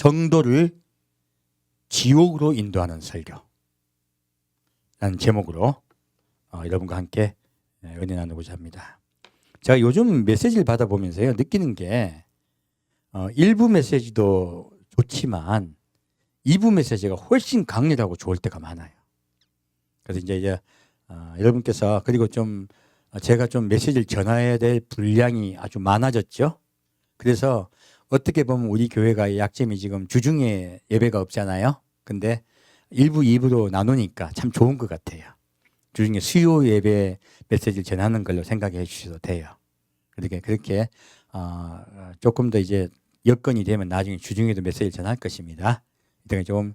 성도를 지옥으로 인도하는 설교 라는 제목으로 여러분과 함께 은혜 나누고자 합니다. 제가 요즘 메시지를 받아보면서요 느끼는 게 일부 메시지도 좋지만 2부 메시지가 훨씬 강렬하고 좋을 때가 많아요. 그래서 이제 여러분께서 그리고 좀 제가 좀 메시지를 전해야 될 분량이 아주 많아졌죠. 그래서 어떻게 보면 우리 교회가 약점이 지금 주중에 예배가 없잖아요. 근데 1부, 2부로 나누니까 참 좋은 것 같아요. 주중에 수요 예배 메시지를 전하는 걸로 생각해 주셔도 돼요. 그렇게 조금 더 이제 여건이 되면 나중에 주중에도 메시지를 전할 것입니다. 그러니까 좀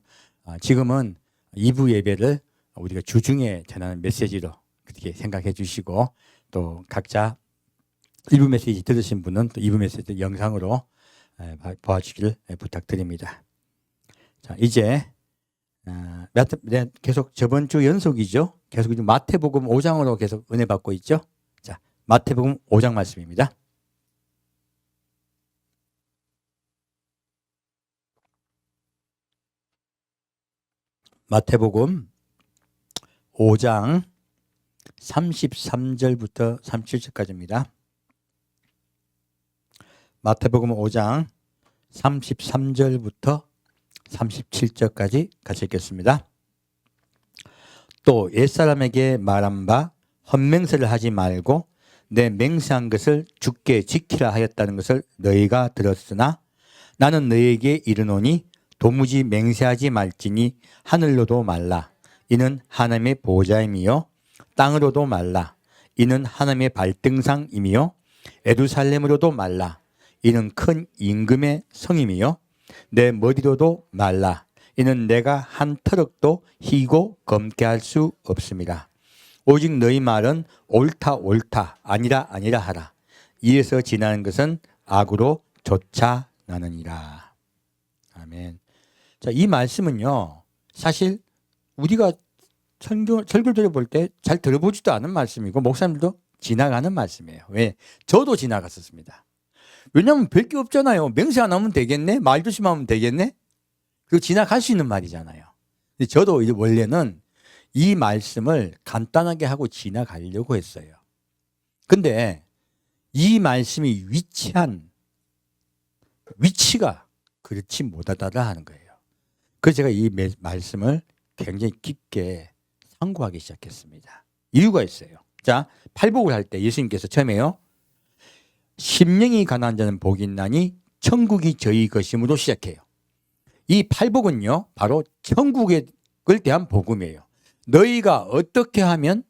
지금은 2부 예배를 우리가 주중에 전하는 메시지로 그렇게 생각해 주시고 또 각자 1부 메시지 들으신 분은 또 2부 메시지 영상으로 봐주시길 부탁드립니다. 자, 이제 계속 저번 주 연속이죠. 계속 마태복음 5장으로 계속 은혜 받고 있죠. 자, 마태복음 5장 말씀입니다. 마태복음 5장 33절부터 37절까지입니다. 마태복음 5장 33절부터 37절까지 같이 읽겠습니다. 또 옛사람에게 말한 바 헛맹세를 하지 말고 내 맹세한 것을 주께 지키라 하였다는 것을 너희가 들었으나 나는 너희에게 이르노니 도무지 맹세하지 말지니 하늘로도 말라. 이는 하나님의 보좌임이요 땅으로도 말라. 이는 하나님의 발등상임이요 예루살렘으로도 말라. 이는 큰 임금의 성임이요 내 머리로도 말라. 이는 내가 한 터럭도 희고 검게 할 수 없습니다. 오직 너희 말은 옳다 옳다 아니라 아니라 하라. 이에서 지나는 것은 악으로 쫓아나느니라. 아멘. 자, 이 말씀은요 사실 우리가 설교를 볼 때 잘 들어보지도 않은 말씀이고 목사님들도 지나가는 말씀이에요. 왜? 저도 지나갔었습니다. 왜냐하면 별 게 없잖아요. 맹세 안 하면 되겠네? 말 조심하면 되겠네? 그리고 지나갈 수 있는 말이잖아요. 근데 저도 이제 원래는 이 말씀을 간단하게 하고 지나가려고 했어요. 근데 이 말씀이 위치가 그렇지 못하다 하는 거예요. 그래서 제가 이 말씀을 굉장히 깊게 상고하기 시작했습니다. 이유가 있어요. 자, 팔복을 할 때 예수님께서 처음에요. 심령이 가난한 자는 복이 있나니 천국이 저희 것임으로 시작해요. 이 팔복은요 바로 천국에 대한 복음이에요. 너희가 어떻게 하면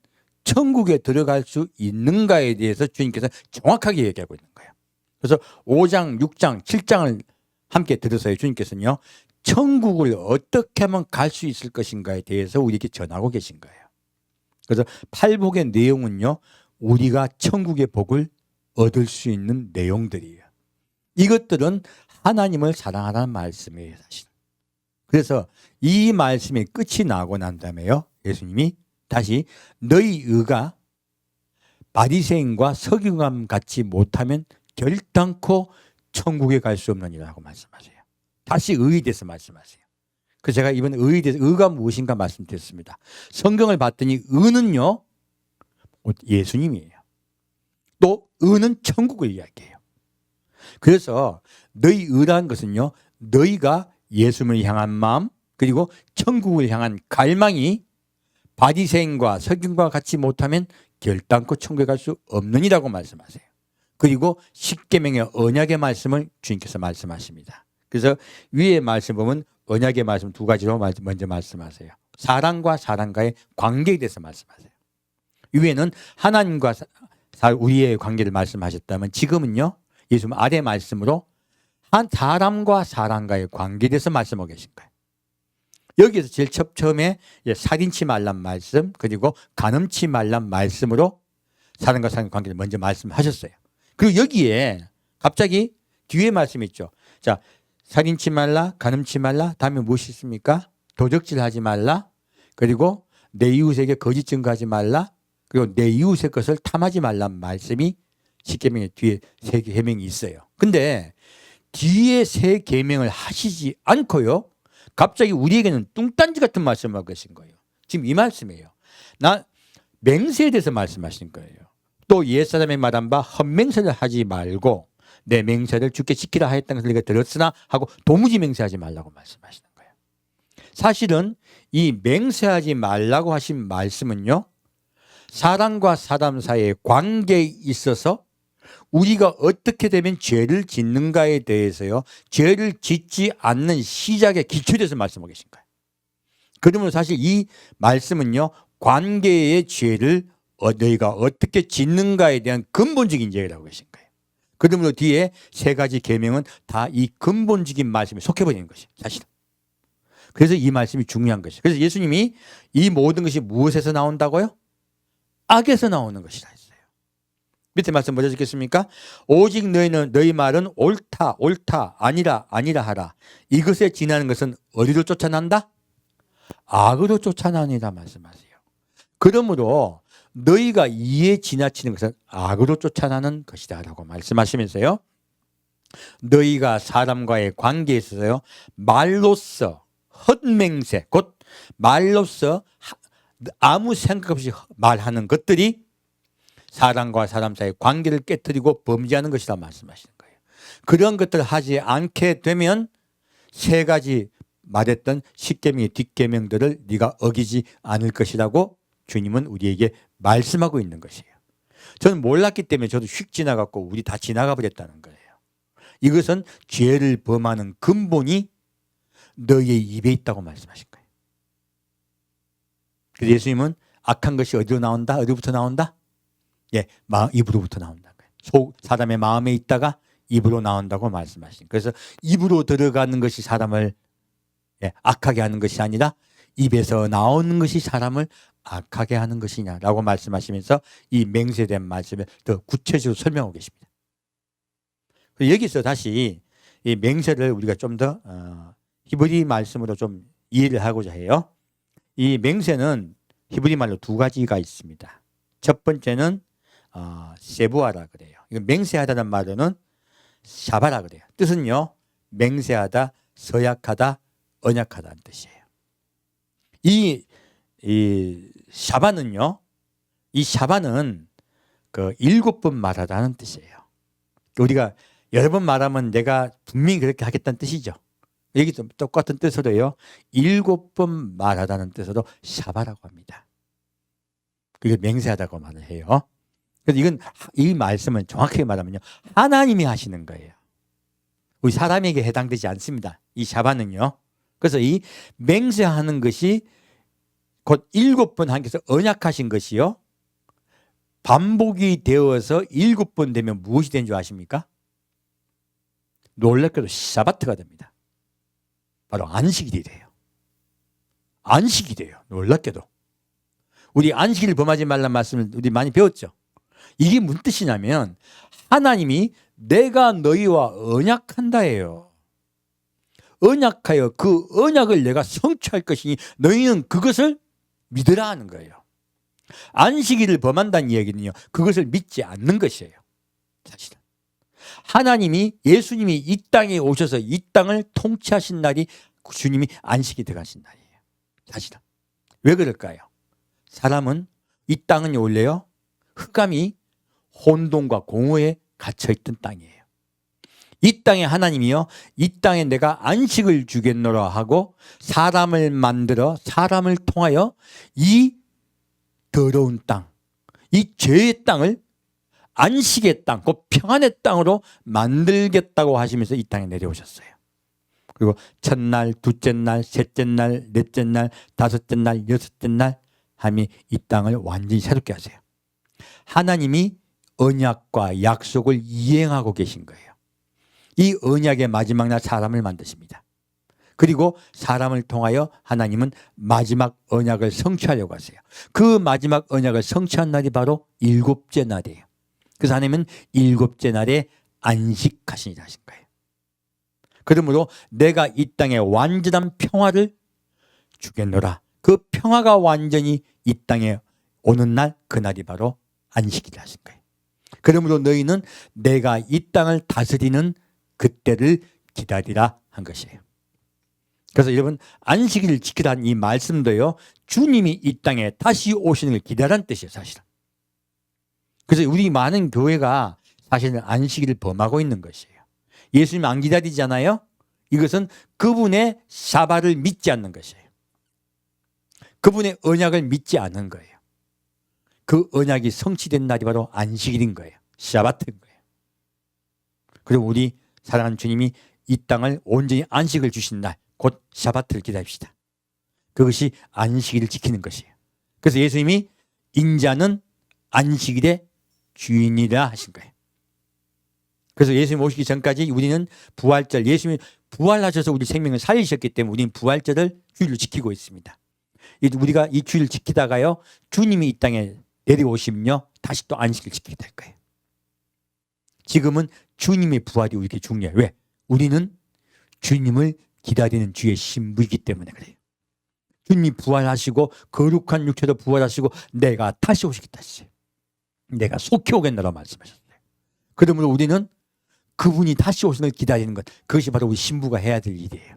천국에 들어갈 수 있는가에 대해서 주님께서 정확하게 얘기하고 있는 거예요. 그래서 5장, 6장, 7장을 함께 들으세요. 주님께서는요 천국을 어떻게 하면 갈 수 있을 것인가에 대해서 우리에게 전하고 계신 거예요. 그래서 팔복의 내용은요 우리가 천국의 복을 얻을 수 있는 내용들이에요. 이것들은 하나님을 사랑하라는 말씀이에요, 사실. 그래서 이 말씀이 끝이 나고 난 다음에요, 예수님이 다시 너희 의가 바리새인과 서기관 같이 못하면 결단코 천국에 갈 수 없느니라고 말씀하세요. 다시 의에 대해서 말씀하세요. 그래서 제가 이번 의에 대해서 의가 무엇인가 말씀드렸습니다. 성경을 봤더니 의는요, 예수님이에요. 또 의는 천국을 이야기해요. 그래서 너희 의라는 것은요 너희가 예수님을 향한 마음 그리고 천국을 향한 갈망이 바리새인과 서기관과 같이 못하면 결단코 천국에 갈 수 없느니라고 말씀하세요. 그리고 십계명의 언약의 말씀을 주님께서 말씀하십니다. 그래서 위에 말씀 보면 언약의 말씀 두 가지로 먼저 말씀하세요. 사람과 사람과의 관계에 대해서 말씀하세요. 위에는 하나님과 우리의 관계를 말씀하셨다면 지금은요 예수님 아래 말씀으로 한 사람과 사람과의 관계에 대해서 말씀하고 계신 거예요. 여기에서 제일 처음에 살인치 말란 말씀 그리고 간음치 말란 말씀으로 사람과 사람의 관계를 먼저 말씀하셨어요. 그리고 여기에 갑자기 뒤에 말씀이 있죠. 자, 살인치 말라, 간음치 말라, 다음에 무엇이 있습니까? 도적질하지 말라, 그리고 내 이웃에게 거짓 증거하지 말라, 그리고 내 이웃의 것을 탐하지 말란 말씀이 십계명의 뒤에 세 계명이 있어요. 근데 뒤에 세 계명을 하시지 않고요. 갑자기 우리에게는 뚱딴지 같은 말씀을 하고 계신 거예요. 지금 이 말씀이에요. 나 맹세에 대해서 말씀하신 거예요. 또 옛사람이 말한 바 헛맹세를 하지 말고 내 맹세를 주께 지키라 하였다는 것을 내가 들었으나 하고 도무지 맹세하지 말라고 말씀하시는 거예요. 사실은 이 맹세하지 말라고 하신 말씀은요, 사람과 사람 사이의 관계에 있어서 우리가 어떻게 되면 죄를 짓는가에 대해서요, 죄를 짓지 않는 시작의 기초에 대해서 말씀하고 계신 거예요. 그러면 사실 이 말씀은요, 관계의 죄를 너희가 어떻게 짓는가에 대한 근본적인 이야기를 하고 계신 거예요. 그러므로 뒤에 세 가지 계명은 다 이 근본적인 말씀에 속해버리는 것이에요, 사실은. 그래서 이 말씀이 중요한 것이에요. 그래서 예수님이 이 모든 것이 무엇에서 나온다고요? 악에서 나오는 것이라 했어요. 밑에 말씀 뭐죠? 읽겠습니까? 오직 너희 말은 옳다 옳다 아니라 아니라 하라. 이것에 지나는 것은 어디로 쫓아난다? 악으로 쫓아나니라 말씀하세요. 그러므로 너희가 이에 지나치는 것은 악으로 쫓아나는 것이다 라고 말씀하시면서요, 너희가 사람과의 관계에 있어서요, 말로써 헛맹세, 곧 말로써 아무 생각 없이 말하는 것들이 사람과 사람 사이의 관계를 깨뜨리고 범죄하는 것이라 말씀하시는 거예요. 그런 것들을 하지 않게 되면 세 가지 말했던 십계명의 뒷계명들을 네가 어기지 않을 것이라고 주님은 우리에게 말씀하고 있는 것이에요. 저는 몰랐기 때문에 저도 휙 지나갔고 우리 다 지나가 버렸다는 거예요. 이것은 죄를 범하는 근본이 너희의 입에 있다고 말씀하신 거예요. 그래서 예수님은 악한 것이 어디로 나온다? 어디부터 나온다? 예, 입으로부터 나온다는 거예요. 사람의 마음에 있다가 입으로 나온다고 말씀하신 거예요. 그래서 입으로 들어가는 것이 사람을 악하게 하는 것이 아니라 입에서 나오는 것이 사람을 악하게 하는 것이냐라고 말씀하시면서 이 맹세된 말씀을 더 구체적으로 설명하고 계십니다. 여기서 다시 이 맹세를 우리가 좀 더 히브리 말씀으로 좀 이해를 하고자 해요. 이 맹세는 히브리 말로 두 가지가 있습니다. 첫 번째는 세부하라 그래요. 이거 맹세하다는 말로는 샤바라 그래요. 뜻은요, 맹세하다, 서약하다, 언약하다는 뜻이에요. 이 샤바는요, 이 샤바는 그 7번 말하다는 뜻이에요. 우리가 여러 번 말하면 내가 분명히 그렇게 하겠다는 뜻이죠. 여기도 똑같은 뜻으로요, 7번 말하다는 뜻으로 샤바라고 합니다. 그게 맹세하다고 말을 해요. 그래서 이 말씀은 정확하게 말하면요, 하나님이 하시는 거예요. 우리 사람에게 해당되지 않습니다. 이 샤바는요. 그래서 이 맹세하는 것이 곧 7번 하께서 언약하신 것이요, 반복이 되어서 7번 되면 무엇이 된 줄 아십니까? 놀랍게도 샤바트가 됩니다. 바로 안식일이 돼요. 안식이 돼요. 놀랍게도. 우리 안식일을 범하지 말라는 말씀을 우리 많이 배웠죠. 이게 무슨 뜻이냐면 하나님이 내가 너희와 언약한다예요. 언약하여 그 언약을 내가 성취할 것이니 너희는 그것을 믿으라 하는 거예요. 안식일을 범한다는 이야기는요, 그것을 믿지 않는 것이에요. 사실은 하나님이, 예수님이 이 땅에 오셔서 이 땅을 통치하신 날이 주님이 안식이 들어가신 날이에요. 사실은 왜 그럴까요? 사람은, 이 땅은 원래요, 흑암이 혼돈과 공허에 갇혀있던 땅이에요. 이 땅에 하나님이요, 이 땅에 내가 안식을 주겠노라 하고 사람을 만들어 사람을 통하여 이 더러운 땅, 이 죄의 땅을 안식의 땅, 그 평안의 땅으로 만들겠다고 하시면서 이 땅에 내려오셨어요. 그리고 첫날, 둘째 날, 셋째 날, 넷째 날, 다섯째 날, 여섯째 날 하며 이 땅을 완전히 새롭게 하세요. 하나님이 언약과 약속을 이행하고 계신 거예요. 이 언약의 마지막 날 사람을 만드십니다. 그리고 사람을 통하여 하나님은 마지막 언약을 성취하려고 하세요. 그 마지막 언약을 성취한 날이 바로 7째 날이에요. 그래서 하나님은 7째 날에 안식하시니라 하신 거예요. 그러므로 내가 이 땅에 완전한 평화를 주겠노라. 그 평화가 완전히 이 땅에 오는 날, 그날이 바로 안식이라 하신 거예요. 그러므로 너희는 내가 이 땅을 다스리는 그때를 기다리라 한 것이에요. 그래서 여러분 안식일을 지키라는 이 말씀도요, 주님이 이 땅에 다시 오시는 걸 기다리는 뜻이에요, 사실은. 그래서 우리 많은 교회가 사실은 안식일을 범하고 있는 것이에요. 예수님 안 기다리잖아요. 이것은 그분의 사바를 믿지 않는 것이에요. 그분의 언약을 믿지 않는 거예요. 그 언약이 성취된 날이 바로 안식일인 거예요. 샤바트인 거예요. 그리고 우리 사랑하는 주님이 이 땅을 온전히 안식을 주신 날, 곧 샤바트를 기다립시다. 그것이 안식일을 지키는 것이에요. 그래서 예수님이 인자는 안식일의 주인이라 하신 거예요. 그래서 예수님 오시기 전까지 우리는 부활절, 예수님이 부활하셔서 우리 생명을 살리셨기 때문에 우리는 부활절을 주일로 지키고 있습니다. 우리가 이 주일을 지키다가요, 주님이 이 땅에 내려오시면요, 다시 또 안식을 지키게 될 거예요. 지금은 주님의 부활이 우리에게 중요해요. 왜? 우리는 주님을 기다리는 주의 신부이기 때문에 그래요. 주님이 부활하시고 거룩한 육체로 부활하시고 내가 다시 오시겠다 했어요. 내가 속히 오겠노라 말씀하셨어요. 그러므로 우리는 그분이 다시 오시는 걸 기다리는 것, 그것이 바로 우리 신부가 해야 될 일이에요.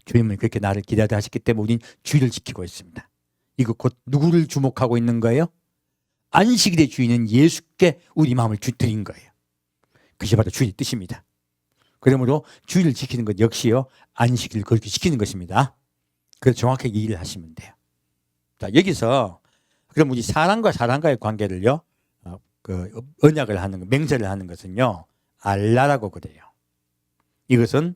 주님은 그렇게 나를 기다려 하셨기 때문에 우리는 주일을 지키고 있습니다. 이거 곧 누구를 주목하고 있는 거예요? 안식일의 주인은 예수께 우리 마음을 드린 거예요. 그것이 바로 주일의 뜻입니다. 그러므로 주일을 지키는 것 역시요, 안식일을 그렇게 지키는 것입니다. 그래서 정확하게 이해를 하시면 돼요. 자, 여기서 그럼 우리 사람과 사람과의 관계를요, 그 언약을 하는 거, 맹세를 하는 것은요, 알라라고 그래요. 이것은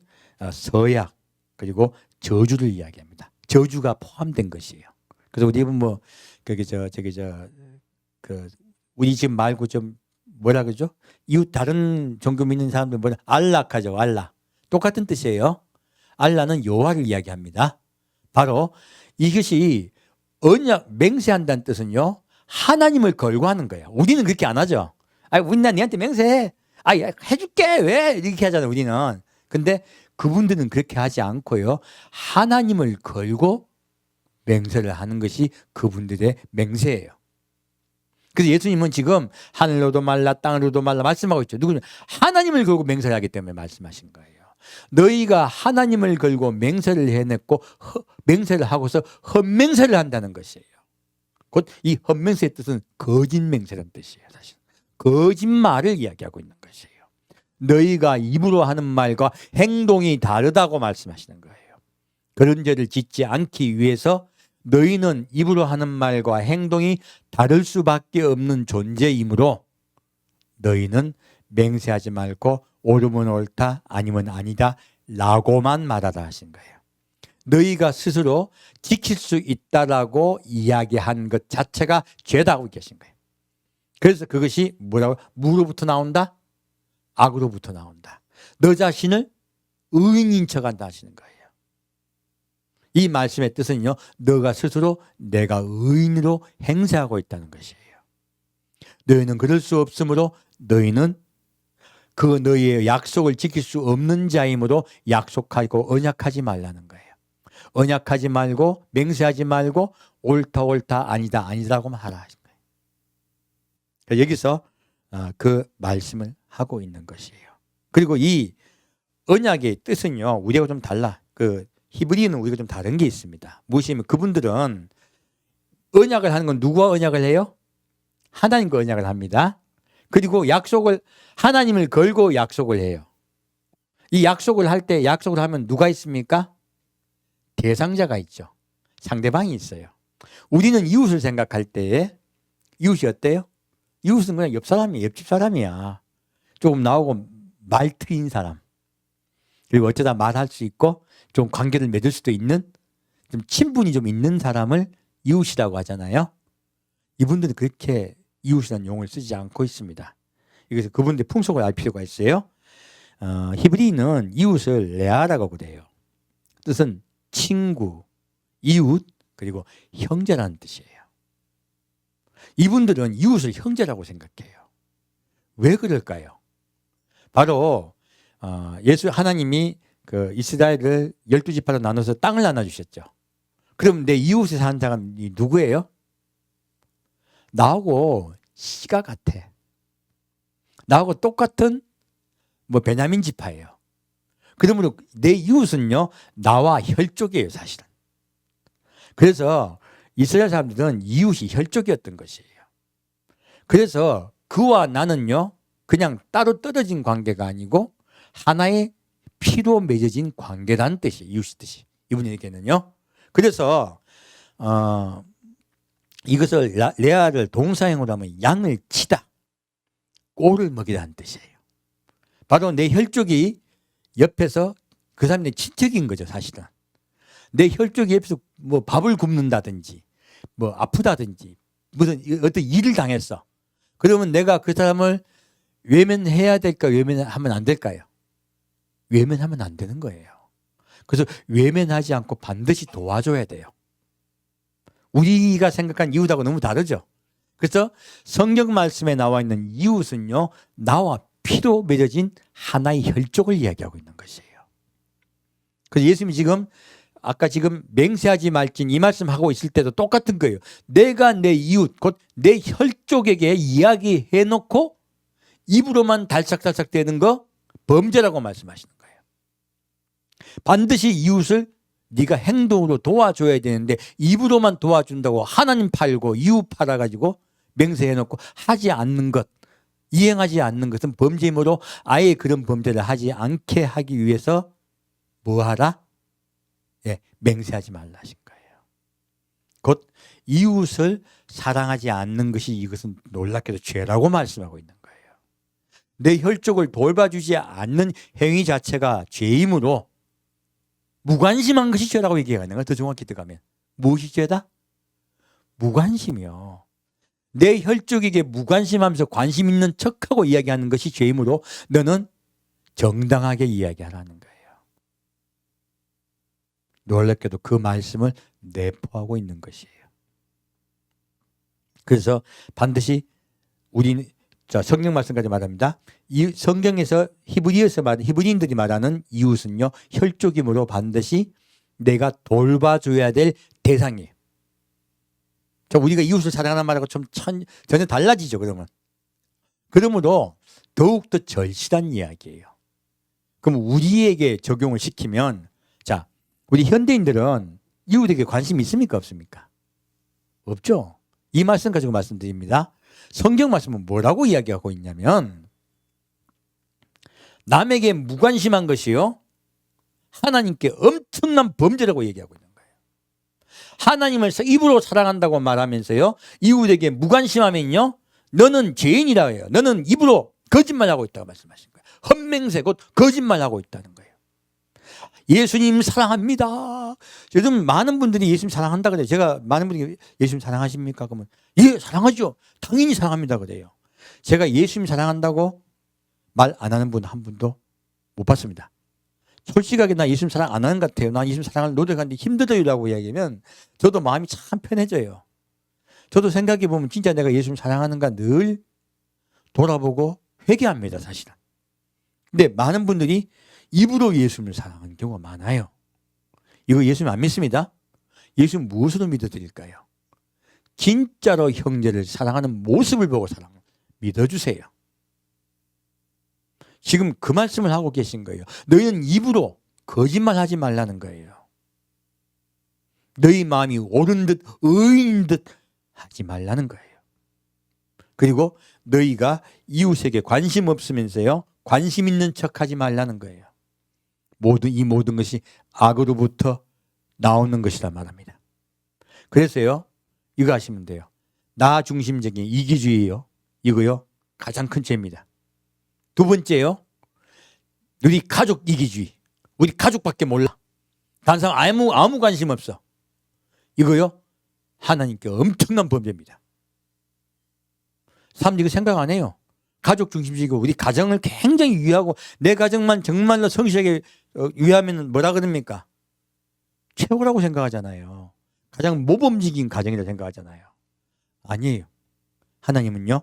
서약 그리고 저주를 이야기합니다. 저주가 포함된 것이에요. 그래서 우리 뭐 우리 집 말고 좀 뭐라 그러죠? 이웃 다른 종교 믿는 사람들 뭐라 알라하죠. 알라. 똑같은 뜻이에요. 알라는 여호와를 이야기합니다. 바로 이것이 언약 맹세한다는 뜻은요, 하나님을 걸고 하는 거예요. 우리는 그렇게 안 하죠. 우리 나 니한테 맹세해. 해줄게. 왜? 이렇게 하잖아요, 우리는. 근데 그분들은 그렇게 하지 않고요, 하나님을 걸고 맹세를 하는 것이 그분들의 맹세예요. 그래서 예수님은 지금 하늘로도 말라 땅으로도 말라 말씀하고 있죠. 누구냐? 하나님을 걸고 맹세를 하기 때문에 말씀하신 거예요. 너희가 하나님을 걸고 맹세를 해냈고 맹세를 하고서 헛맹세를 한다는 것이에요. 곧 이 헛맹세의 뜻은 거짓맹세라는 뜻이에요. 사실 거짓말을 이야기하고 있는 것이에요. 너희가 입으로 하는 말과 행동이 다르다고 말씀하시는 거예요. 그런 죄를 짓지 않기 위해서 너희는 입으로 하는 말과 행동이 다를 수밖에 없는 존재이므로 너희는 맹세하지 말고 옳으면 옳다 아니면 아니다 라고만 말하라 하신 거예요. 너희가 스스로 지킬 수 있다라고 이야기한 것 자체가 죄다고 계신 거예요. 그래서 그것이 뭐라고? 무로부터 나온다? 악으로부터 나온다. 너 자신을 의인인 척한다 하시는 거예요. 이 말씀의 뜻은요, 너가 스스로 내가 의인으로 행세하고 있다는 것이에요. 너희는 그럴 수 없으므로 너희는 그 너희의 약속을 지킬 수 없는 자이므로 약속하고 언약하지 말라는 거예요. 언약하지 말고 맹세하지 말고 옳다 옳다 아니다 아니다라고만 하라 하신 거예요. 여기서 그 말씀을 하고 있는 것이에요. 그리고 이 언약의 뜻은요, 우리하고 좀 달라. 그 히브리는 우리가 좀 다른 게 있습니다. 무엇이냐면 그분들은 언약을 하는 건 누구와 언약을 해요? 하나님과 언약을 합니다. 그리고 약속을 하나님을 걸고 약속을 해요. 이 약속을 할 때 약속을 하면 누가 있습니까? 대상자가 있죠. 상대방이 있어요. 우리는 이웃을 생각할 때 이웃이 어때요? 이웃은 그냥 옆 사람이야, 옆집 사람이야. 조금 나오고 말 트인 사람. 그리고 어쩌다 말할 수 있고 좀 관계를 맺을 수도 있는 좀 친분이 좀 있는 사람을 이웃이라고 하잖아요. 이분들은 그렇게 이웃이라는 용어를 쓰지 않고 있습니다. 그래서 그분들의 풍속을 알 필요가 있어요. 히브리는 이웃을 레아라고 그래요. 뜻은 친구, 이웃, 그리고 형제라는 뜻이에요. 이분들은 이웃을 형제라고 생각해요. 왜 그럴까요? 바로 하나님이 그 이스라엘을 12지파로 나눠서 땅을 나눠주셨죠. 그럼 내 이웃에 사는 사람이 누구예요? 나하고 씨가 같아. 나하고 똑같은 뭐 베냐민 지파예요. 그러므로 내 이웃은요 나와 혈족이에요 사실은. 그래서 이스라엘 사람들은 이웃이 혈족이었던 것이에요. 그래서 그와 나는요 그냥 따로 떨어진 관계가 아니고 하나의 피로 맺어진 관계라는 뜻이에요. 이웃의 뜻이. 이분에게는요. 그래서 이것을 레아를 동사형으로 하면 양을 치다, 꼴을 먹이라는 뜻이에요. 바로 내 혈족이 옆에서 그 사람의 친척인 거죠 사실은. 내 혈족이 옆에서 뭐 밥을 굶는다든지 뭐 아프다든지 무슨 어떤 일을 당했어. 그러면 내가 그 사람을 외면해야 될까 외면하면 안 될까요? 외면하면 안 되는 거예요. 그래서 외면하지 않고 반드시 도와줘야 돼요. 우리가 생각한 이웃하고 너무 다르죠. 그래서 성경 말씀에 나와 있는 이웃은요 나와 피로 맺어진 하나의 혈족을 이야기하고 있는 것이에요. 그래서 예수님이 지금 아까 지금 맹세하지 말진 이 말씀하고 있을 때도 똑같은 거예요. 내가 내 이웃 곧 내 혈족에게 이야기해 놓고 입으로만 달싹달싹 대는 거 범죄라고 말씀하시는 거예요. 반드시 이웃을 네가 행동으로 도와줘야 되는데 입으로만 도와준다고 하나님 팔고 이웃 팔아가지고 맹세해 놓고 하지 않는 것, 이행하지 않는 것은 범죄이므로 아예 그런 범죄를 하지 않게 하기 위해서 뭐 하라? 예, 맹세하지 말라 하신 거예요. 곧 이웃을 사랑하지 않는 것이 이것은 놀랍게도 죄라고 말씀하고 있는 거예요. 내 혈족을 돌봐주지 않는 행위 자체가 죄이므로 무관심한 것이 죄라고 얘기하는 거예요. 더 정확히 들어가면 무엇이 죄다? 무관심이요. 내 혈족에게 무관심하면서 관심 있는 척하고 이야기하는 것이 죄이므로 너는 정당하게 이야기하라는 거예요. 놀랍게도 그 말씀을 내포하고 있는 것이에요. 그래서 반드시 우리 성경 말씀까지 말합니다. 이 성경에서 히브리인들이 말하는 이웃은요 혈족이므로 반드시 내가 돌봐줘야 될 대상이에요. 우리가 이웃을 사랑하는 말하고 좀 전혀 달라지죠. 그러므로 더욱더 절실한 이야기예요. 그럼 우리에게 적용을 시키면 자 우리 현대인들은 이웃에게 관심이 있습니까 없습니까? 없죠. 이 말씀 가지고 말씀드립니다. 성경 말씀은 뭐라고 이야기하고 있냐면 남에게 무관심한 것이요 하나님께 엄청난 범죄라고 얘기하고 있는 거예요. 하나님을 입으로 사랑한다고 말하면서요 이웃에게 무관심하면요 너는 죄인이라고 해요. 너는 입으로 거짓말하고 있다고 말씀하신 거예요. 헛맹세 곧 거짓말하고 있다는 거예요. 예수님 사랑합니다. 요즘 많은 분들이 예수님 사랑한다 그래요. 제가 많은 분들이 예수님 사랑하십니까? 그러면 예 사랑하죠. 당연히 사랑합니다 그래요. 제가 예수님 사랑한다고 말 안 하는 분 한 분도 못 봤습니다. 솔직하게 나 예수님 사랑 안 하는 것 같아요. 나 예수님 사랑을 노력하는데 힘들어요라고 이야기하면 저도 마음이 참 편해져요. 저도 생각해 보면 진짜 내가 예수님 사랑하는가 늘 돌아보고 회개합니다 사실은. 근데 많은 분들이 입으로 예수님을 사랑하는 경우가 많아요. 이거 예수님 안 믿습니다. 예수님 무엇으로 믿어드릴까요? 진짜로 형제를 사랑하는 모습을 보고 믿어주세요. 지금 그 말씀을 하고 계신 거예요. 너희는 입으로 거짓말하지 말라는 거예요. 너희 마음이 옳은 듯 의인 듯 하지 말라는 거예요. 그리고 너희가 이웃에게 관심 없으면서요 관심 있는 척하지 말라는 거예요. 이 모든 것이 악으로부터 나오는 것이라 말합니다. 그래서요 이거 하시면 돼요. 나 중심적인 이기주의요 이거요 가장 큰 죄입니다. 두 번째요 우리 가족 이기주의. 우리 가족밖에 몰라. 다른 사람 아무 관심 없어. 이거요 하나님께 엄청난 범죄입니다. 사람들이 이거 생각 안 해요. 가족 중심적이고 우리 가정을 굉장히 위하고 내 가정만 정말로 성실하게 위하면 뭐라 그럽니까? 최고라고 생각하잖아요. 가장 모범적인 가정이라고 생각하잖아요. 아니에요. 하나님은요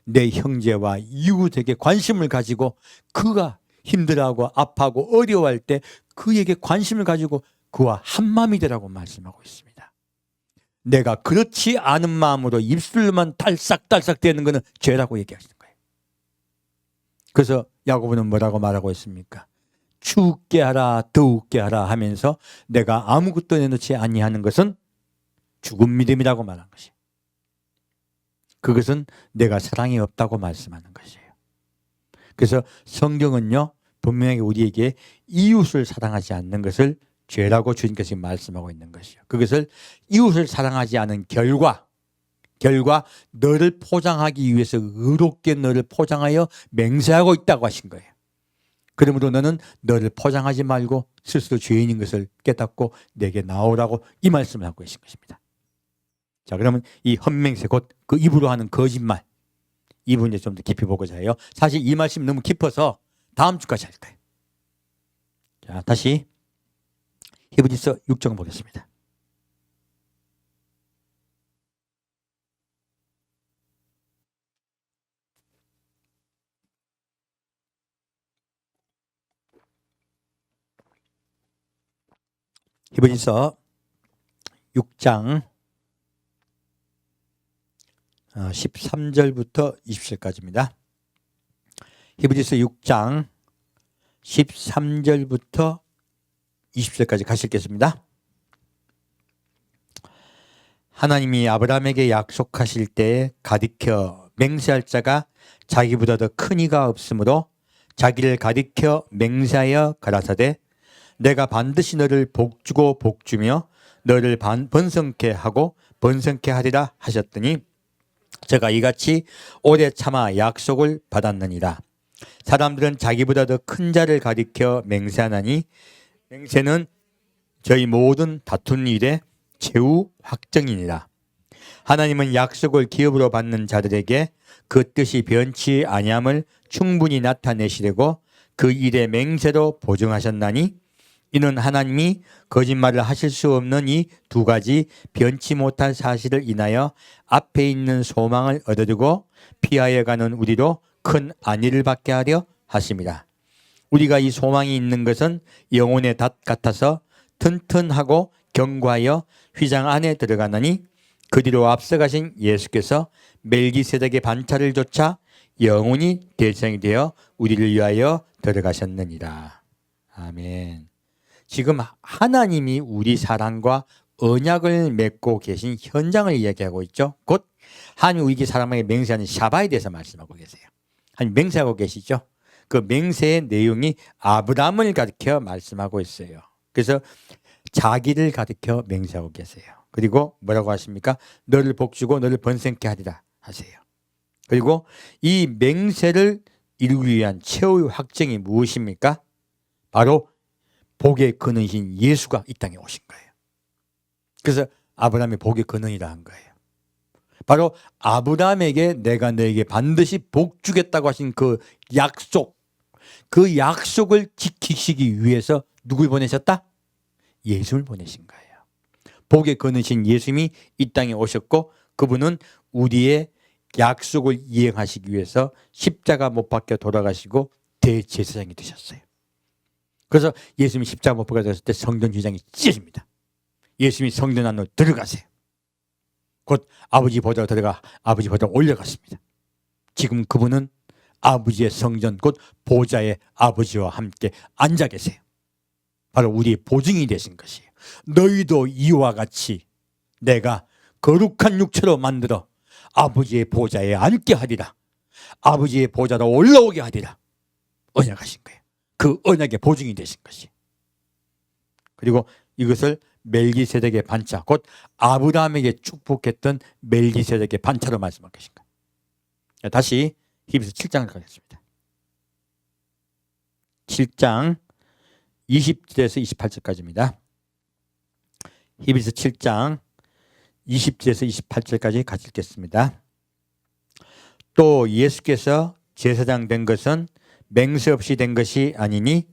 내 형제와 이웃에게 관심을 가지고 그가 힘들어하고 아파하고 어려워할 때 그에게 관심을 가지고 그와 한마음이 되라고 말씀하고 있습니다. 내가 그렇지 않은 마음으로 입술만 딸싹딸싹 대는 것은 죄라고 얘기하시는 거예요. 그래서 야고보는 뭐라고 말하고 있습니까? 죽게 하라 더욱게 하라 하면서 내가 아무것도 내놓지 아니하는 것은 죽은 믿음이라고 말한 것이. 그것은 내가 사랑이 없다고 말씀하는 것이에요. 그래서 성경은요 분명히 우리에게 이웃을 사랑하지 않는 것을 죄라고 주님께서 말씀하고 있는 것이요. 그것을 이웃을 사랑하지 않은 결과 너를 포장하기 위해서 의롭게 너를 포장하여 맹세하고 있다고 하신 거예요. 그러므로 너는 너를 포장하지 말고 스스로 죄인인 것을 깨닫고 내게 나오라고 이 말씀을 하고 계신 것입니다. 자, 그러면 이 헛맹세 곧 그 입으로 하는 거짓말 이 부분에 좀 더 깊이 보고자 해요. 사실 이 말씀이 너무 깊어서 다음 주까지 할 거예요. 자, 다시 히브리서 6장 보겠습니다. 히브리서 6장 13절부터 20절까지입니다. 히브리서 6장 13절부터 20절까지 같이 읽겠습니다. 하나님이 아브라함에게 약속하실 때에 가리켜 맹세할 자가 자기보다 더 큰 이가 없으므로 자기를 가리켜 맹세하여 가라사대 내가 반드시 너를 복주고 복주며 너를 번성케 하고 번성케 하리라 하셨더니 제가 이같이 오래 참아 약속을 받았느니라. 사람들은 자기보다 더 큰 자를 가리켜 맹세하나니 맹세는 저희 모든 다툰 일의 최후 확정이니라. 하나님은 약속을 기업으로 받는 자들에게 그 뜻이 변치 아니함을 충분히 나타내시려고 그 일의 맹세로 보증하셨나니 이는 하나님이 거짓말을 하실 수 없는 이 두 가지 변치 못할 사실을 인하여 앞에 있는 소망을 얻어두고 피하여 가는 우리로 큰 안위를 받게 하려 하심이라. 우리가 이 소망이 있는 것은 영혼의 닷 같아서 튼튼하고 견고하여 휘장 안에 들어가느니 그 뒤로 앞서가신 예수께서 멜기세덱의 반차를 좇아 영원히 대장이 되어 우리를 위하여 들어가셨느니라. 아멘. 지금 하나님이 우리 사람과 언약을 맺고 계신 현장을 이야기하고 있죠. 곧 하나님 우리 사람에게 맹세하는 샤바에 대해서 말씀하고 계세요. 하나님 맹세하고 계시죠. 그 맹세의 내용이 아브라함을 가리켜 말씀하고 있어요. 그래서 자기를 가리켜 맹세하고 계세요. 그리고 뭐라고 하십니까? 너를 복주고 너를 번성케 하리라 하세요. 그리고 이 맹세를 이루기 위한 최후의 확정이 무엇입니까? 바로 복의 근원이신 예수가 이 땅에 오신 거예요. 그래서 아브라함이 복의 근원이라 한 거예요. 바로 아브라함에게 내가 너에게 반드시 복 주겠다고 하신 그 약속, 그 약속을 지키시기 위해서 누굴 보내셨다? 예수를 보내신 거예요. 복의 근원이신 예수님이 이 땅에 오셨고 그분은 우리의 약속을 이행하시기 위해서 십자가 못 박혀 돌아가시고 대제사장이 되셨어요. 그래서 예수님이 십자가 못 박혀 돌아갔을 때 성전 휘장이 찢어집니다. 예수님이 성전 안으로 들어가세요. 곧 아버지 보좌로 들어가 아버지 보좌로 올려갔습니다. 지금 그분은 아버지의 성전 곧 보좌의 아버지와 함께 앉아 계세요. 바로 우리의 보증이 되신 것이에요. 너희도 이와 같이 내가 거룩한 육체로 만들어 아버지의 보좌에 앉게 하리라. 아버지의 보좌로 올라오게 하리라. 언약하신 거예요. 그 언약의 보증이 되신 것이. 그리고 이것을 멜기세덱의 반차, 곧 아브라함에게 축복했던 멜기세덱의 반차로 말씀할 것인가. 다시 히브리서 7장을 가겠습니다. 7장 20절에서 28절까지입니다. 히브리서 7장 20절에서 28절까지 같이 읽겠습니다. 또 예수께서 제사장 된 것은 맹세 없이 된 것이 아니니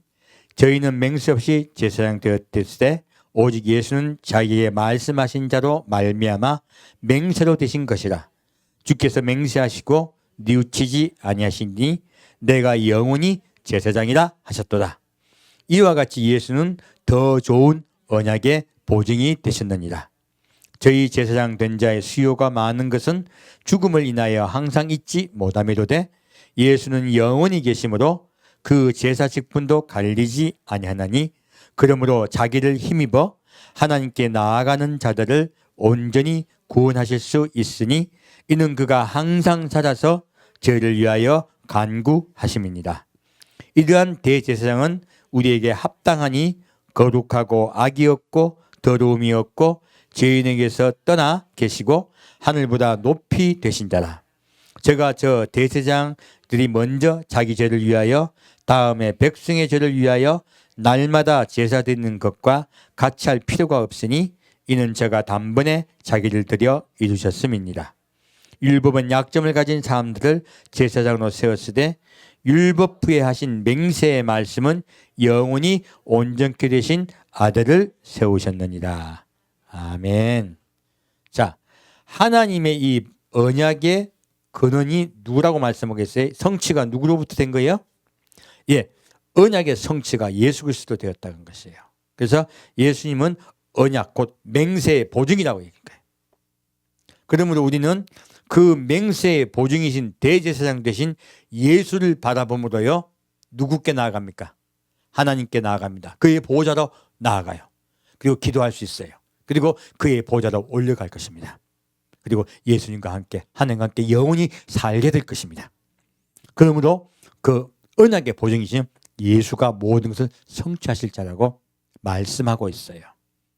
저희는 맹세 없이 제사장 되었을 때 오직 예수는 자기의 말씀하신 자로 말미암아 맹세로 되신 것이라. 주께서 맹세하시고 뉘우치지 아니하시니 내가 영원히 제사장이라 하셨도다. 이와 같이 예수는 더 좋은 언약의 보증이 되셨느니라. 저희 제사장 된 자의 수요가 많은 것은 죽음을 인하여 항상 잊지 못하미로되 예수는 영원히 계심으로 그 제사 직분도 갈리지 아니하나니 그러므로 자기를 힘입어 하나님께 나아가는 자들을 온전히 구원하실 수 있으니 이는 그가 항상 살아서 저희를 위하여 간구하심이니라. 이러한 대제사장은 우리에게 합당하니 거룩하고 악이 없고 더러움이 없고 죄인에게서 떠나 계시고 하늘보다 높이 되신 자라. 제가 저 대제사장들이 먼저 자기 죄를 위하여 다음에 백성의 죄를 위하여 날마다 제사 드리는 것과 같이 할 필요가 없으니 이는 제가 단번에 자기를 드려 이루셨음이니라. 율법은 약점을 가진 사람들을 제사장으로 세웠으되 율법 후에 하신 맹세의 말씀은 영원히 온전케 되신 아들을 세우셨느니라. 아멘. 자, 하나님의 이 언약의 근원이 누구라고 말씀하겠어요? 성취가 누구로부터 된 거예요? 예, 언약의 성취가 예수 그리스도 되었다는 것이에요. 그래서 예수님은 언약 곧 맹세의 보증이라고 얘기한 거예요. 그러므로 우리는 그 맹세의 보증이신 대제사장 되신 예수를 바라봄으로요 누구께 나아갑니까? 하나님께 나아갑니다. 그의 보호자로 나아가요. 그리고 기도할 수 있어요. 그리고 그의 보호자로 올려갈 것입니다. 그리고 예수님과 함께 하나님과 함께 영원히 살게 될 것입니다. 그러므로 그 언약의 보증이신 예수가 모든 것을 성취하실 자라고 말씀하고 있어요.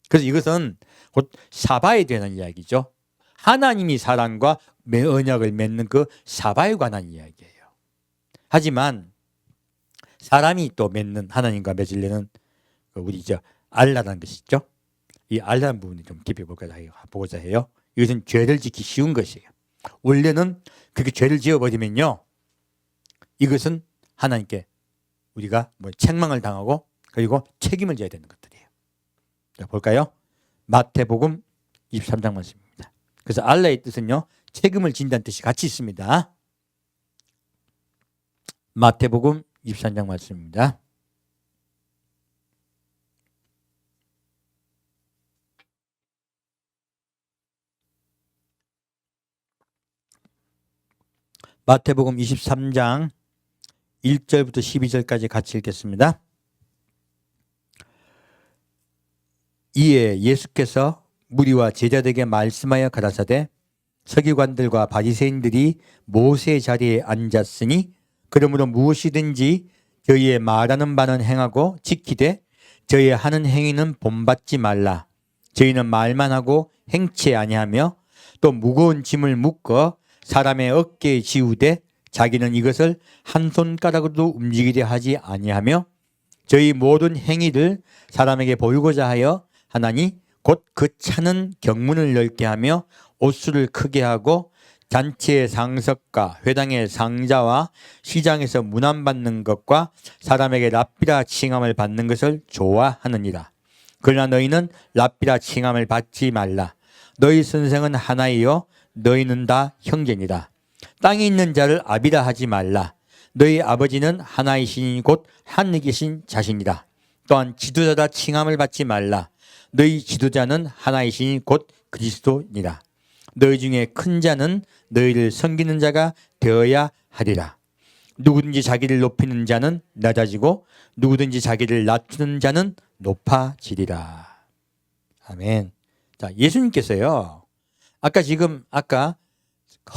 그래서 이것은 곧 사바에 대한 이야기죠. 하나님이 사람과 언약을 맺는 그 사바에 관한 이야기예요. 하지만 사람이 또 맺는 하나님과 맺으려는 우리 알라라는 것이 있죠. 이 알라는 부분을 좀 깊이 보고자 해요. 이것은 죄를 짓기 쉬운 것이에요. 원래는 그렇게 죄를 지어버리면요 이것은 하나님께 우리가 책망을 당하고 그리고 책임을 져야 되는 것들이에요. 자, 볼까요? 마태복음 23장 말씀입니다. 그래서 알라의 뜻은요 책임을 진다는 뜻이 같이 있습니다. 마태복음 23장 말씀입니다. 마태복음 23장 1절부터 12절까지 같이 읽겠습니다. 이에 예수께서 무리와 제자들에게 말씀하여 가라사대 서기관들과 바리새인들이 모세의 자리에 앉았으니 그러므로 무엇이든지 저희의 말하는 바는 행하고 지키되 저희의 하는 행위는 본받지 말라. 저희는 말만 하고 행치 아니하며 또 무거운 짐을 묶어 사람의 어깨에 지우되 자기는 이것을 한 손가락으로도 움직이려 하지 아니하며 저희 모든 행위를 사람에게 보이고자 하여 하나니 곧 그 차는 경문을 넓게 하며 옷수를 크게 하고 잔치의 상석과 회당의 상자와 시장에서 문안받는 것과 사람에게 랍비라 칭함을 받는 것을 좋아하느니라. 그러나 너희는 랍비라 칭함을 받지 말라. 너희 선생은 하나이요 너희는 다 형제니라. 땅에 있는 자를 아비라 하지 말라. 너희 아버지는 하나이시니 곧 하늘에 계신 자신이라. 또한 지도자다 칭함을 받지 말라. 너희 지도자는 하나이시니 곧 그리스도니라. 너희 중에 큰 자는 너희를 섬기는 자가 되어야 하리라. 누구든지 자기를 높이는 자는 낮아지고 누구든지 자기를 낮추는 자는 높아지리라. 아멘. 자, 예수님께서요 아까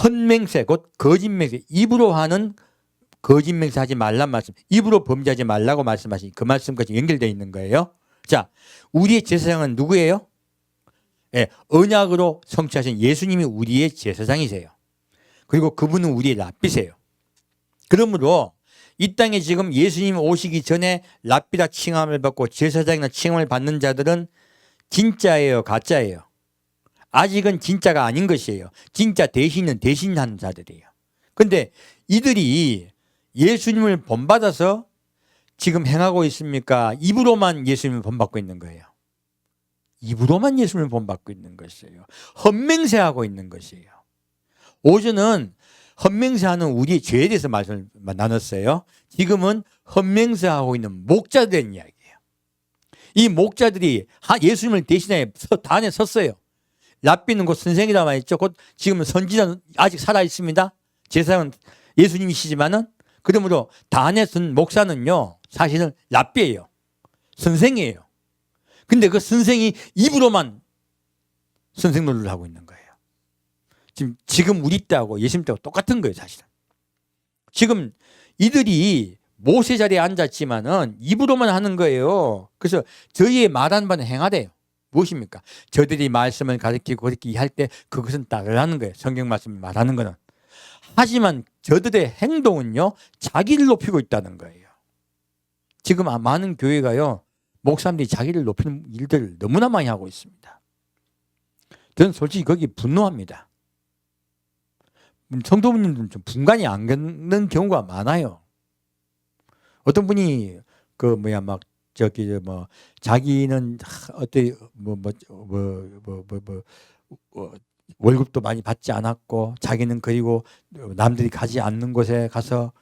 헛맹세 곧 거짓맹세 입으로 하는 거짓맹세 하지 말란 말씀, 입으로 범죄하지 말라고 말씀하신 그 말씀까지 연결되어 있는 거예요. 자, 우리의 제사장은 누구예요? 예, 언약으로 성취하신 예수님이 우리의 제사장이세요. 그리고 그분은 우리의 랍비세요. 그러므로 이 땅에 지금 예수님 오시기 전에 랍비라 칭함을 받고 제사장이나 칭함을 받는 자들은 진짜예요, 가짜예요? 아직은 진짜가 아닌 것이에요. 진짜 대신은 대신하는 자들이에요. 그런데 이들이 예수님을 본받아서 지금 행하고 있습니까? 입으로만 예수님을 본받고 있는 거예요. 입으로만 예수님을 본받고 있는 것이에요. 헛맹세하고 있는 것이에요. 오전은 헛맹세하는 우리의 죄에 대해서 말씀을 나눴어요. 지금은 헛맹세하고 있는 목자들의 이야기예요. 이 목자들이 예수님을 대신해 단에 섰어요. 랍비는 곧 선생이라고 했죠. 곧 지금은 선지자는 아직 살아 있습니다. 제사장은 예수님이시지만은 그러므로 단에선 목사는요 사실은 랍비예요. 선생이에요. 근데 그 선생이 입으로만 선생 노릇을 하고 있는 거예요. 지금 우리 때하고 예수님 때하고 똑같은 거예요, 사실은. 지금 이들이 모세 자리에 앉았지만은 입으로만 하는 거예요. 그래서 저희의 말하는 바는 행하래요. 무엇입니까? 저들이 말씀을 가르치고 그렇게 할 때 그것은 따르라는 거예요. 성경 말씀을 말하는 거는. 하지만 저들의 행동은요 자기를 높이고 있다는 거예요. 지금 많은 교회가요 목사님들이 자기를 높이는 일들을 너무나 많이 하고 있습니다. 저는 솔직히 거기 분노합니다. 성도분들은 좀 분간이 안 가는 경우가 많아요. 어떤 분이 자기는 월급도 많이 받지 않았고 자기는 그리고 남들이 가지 않는 곳에 가서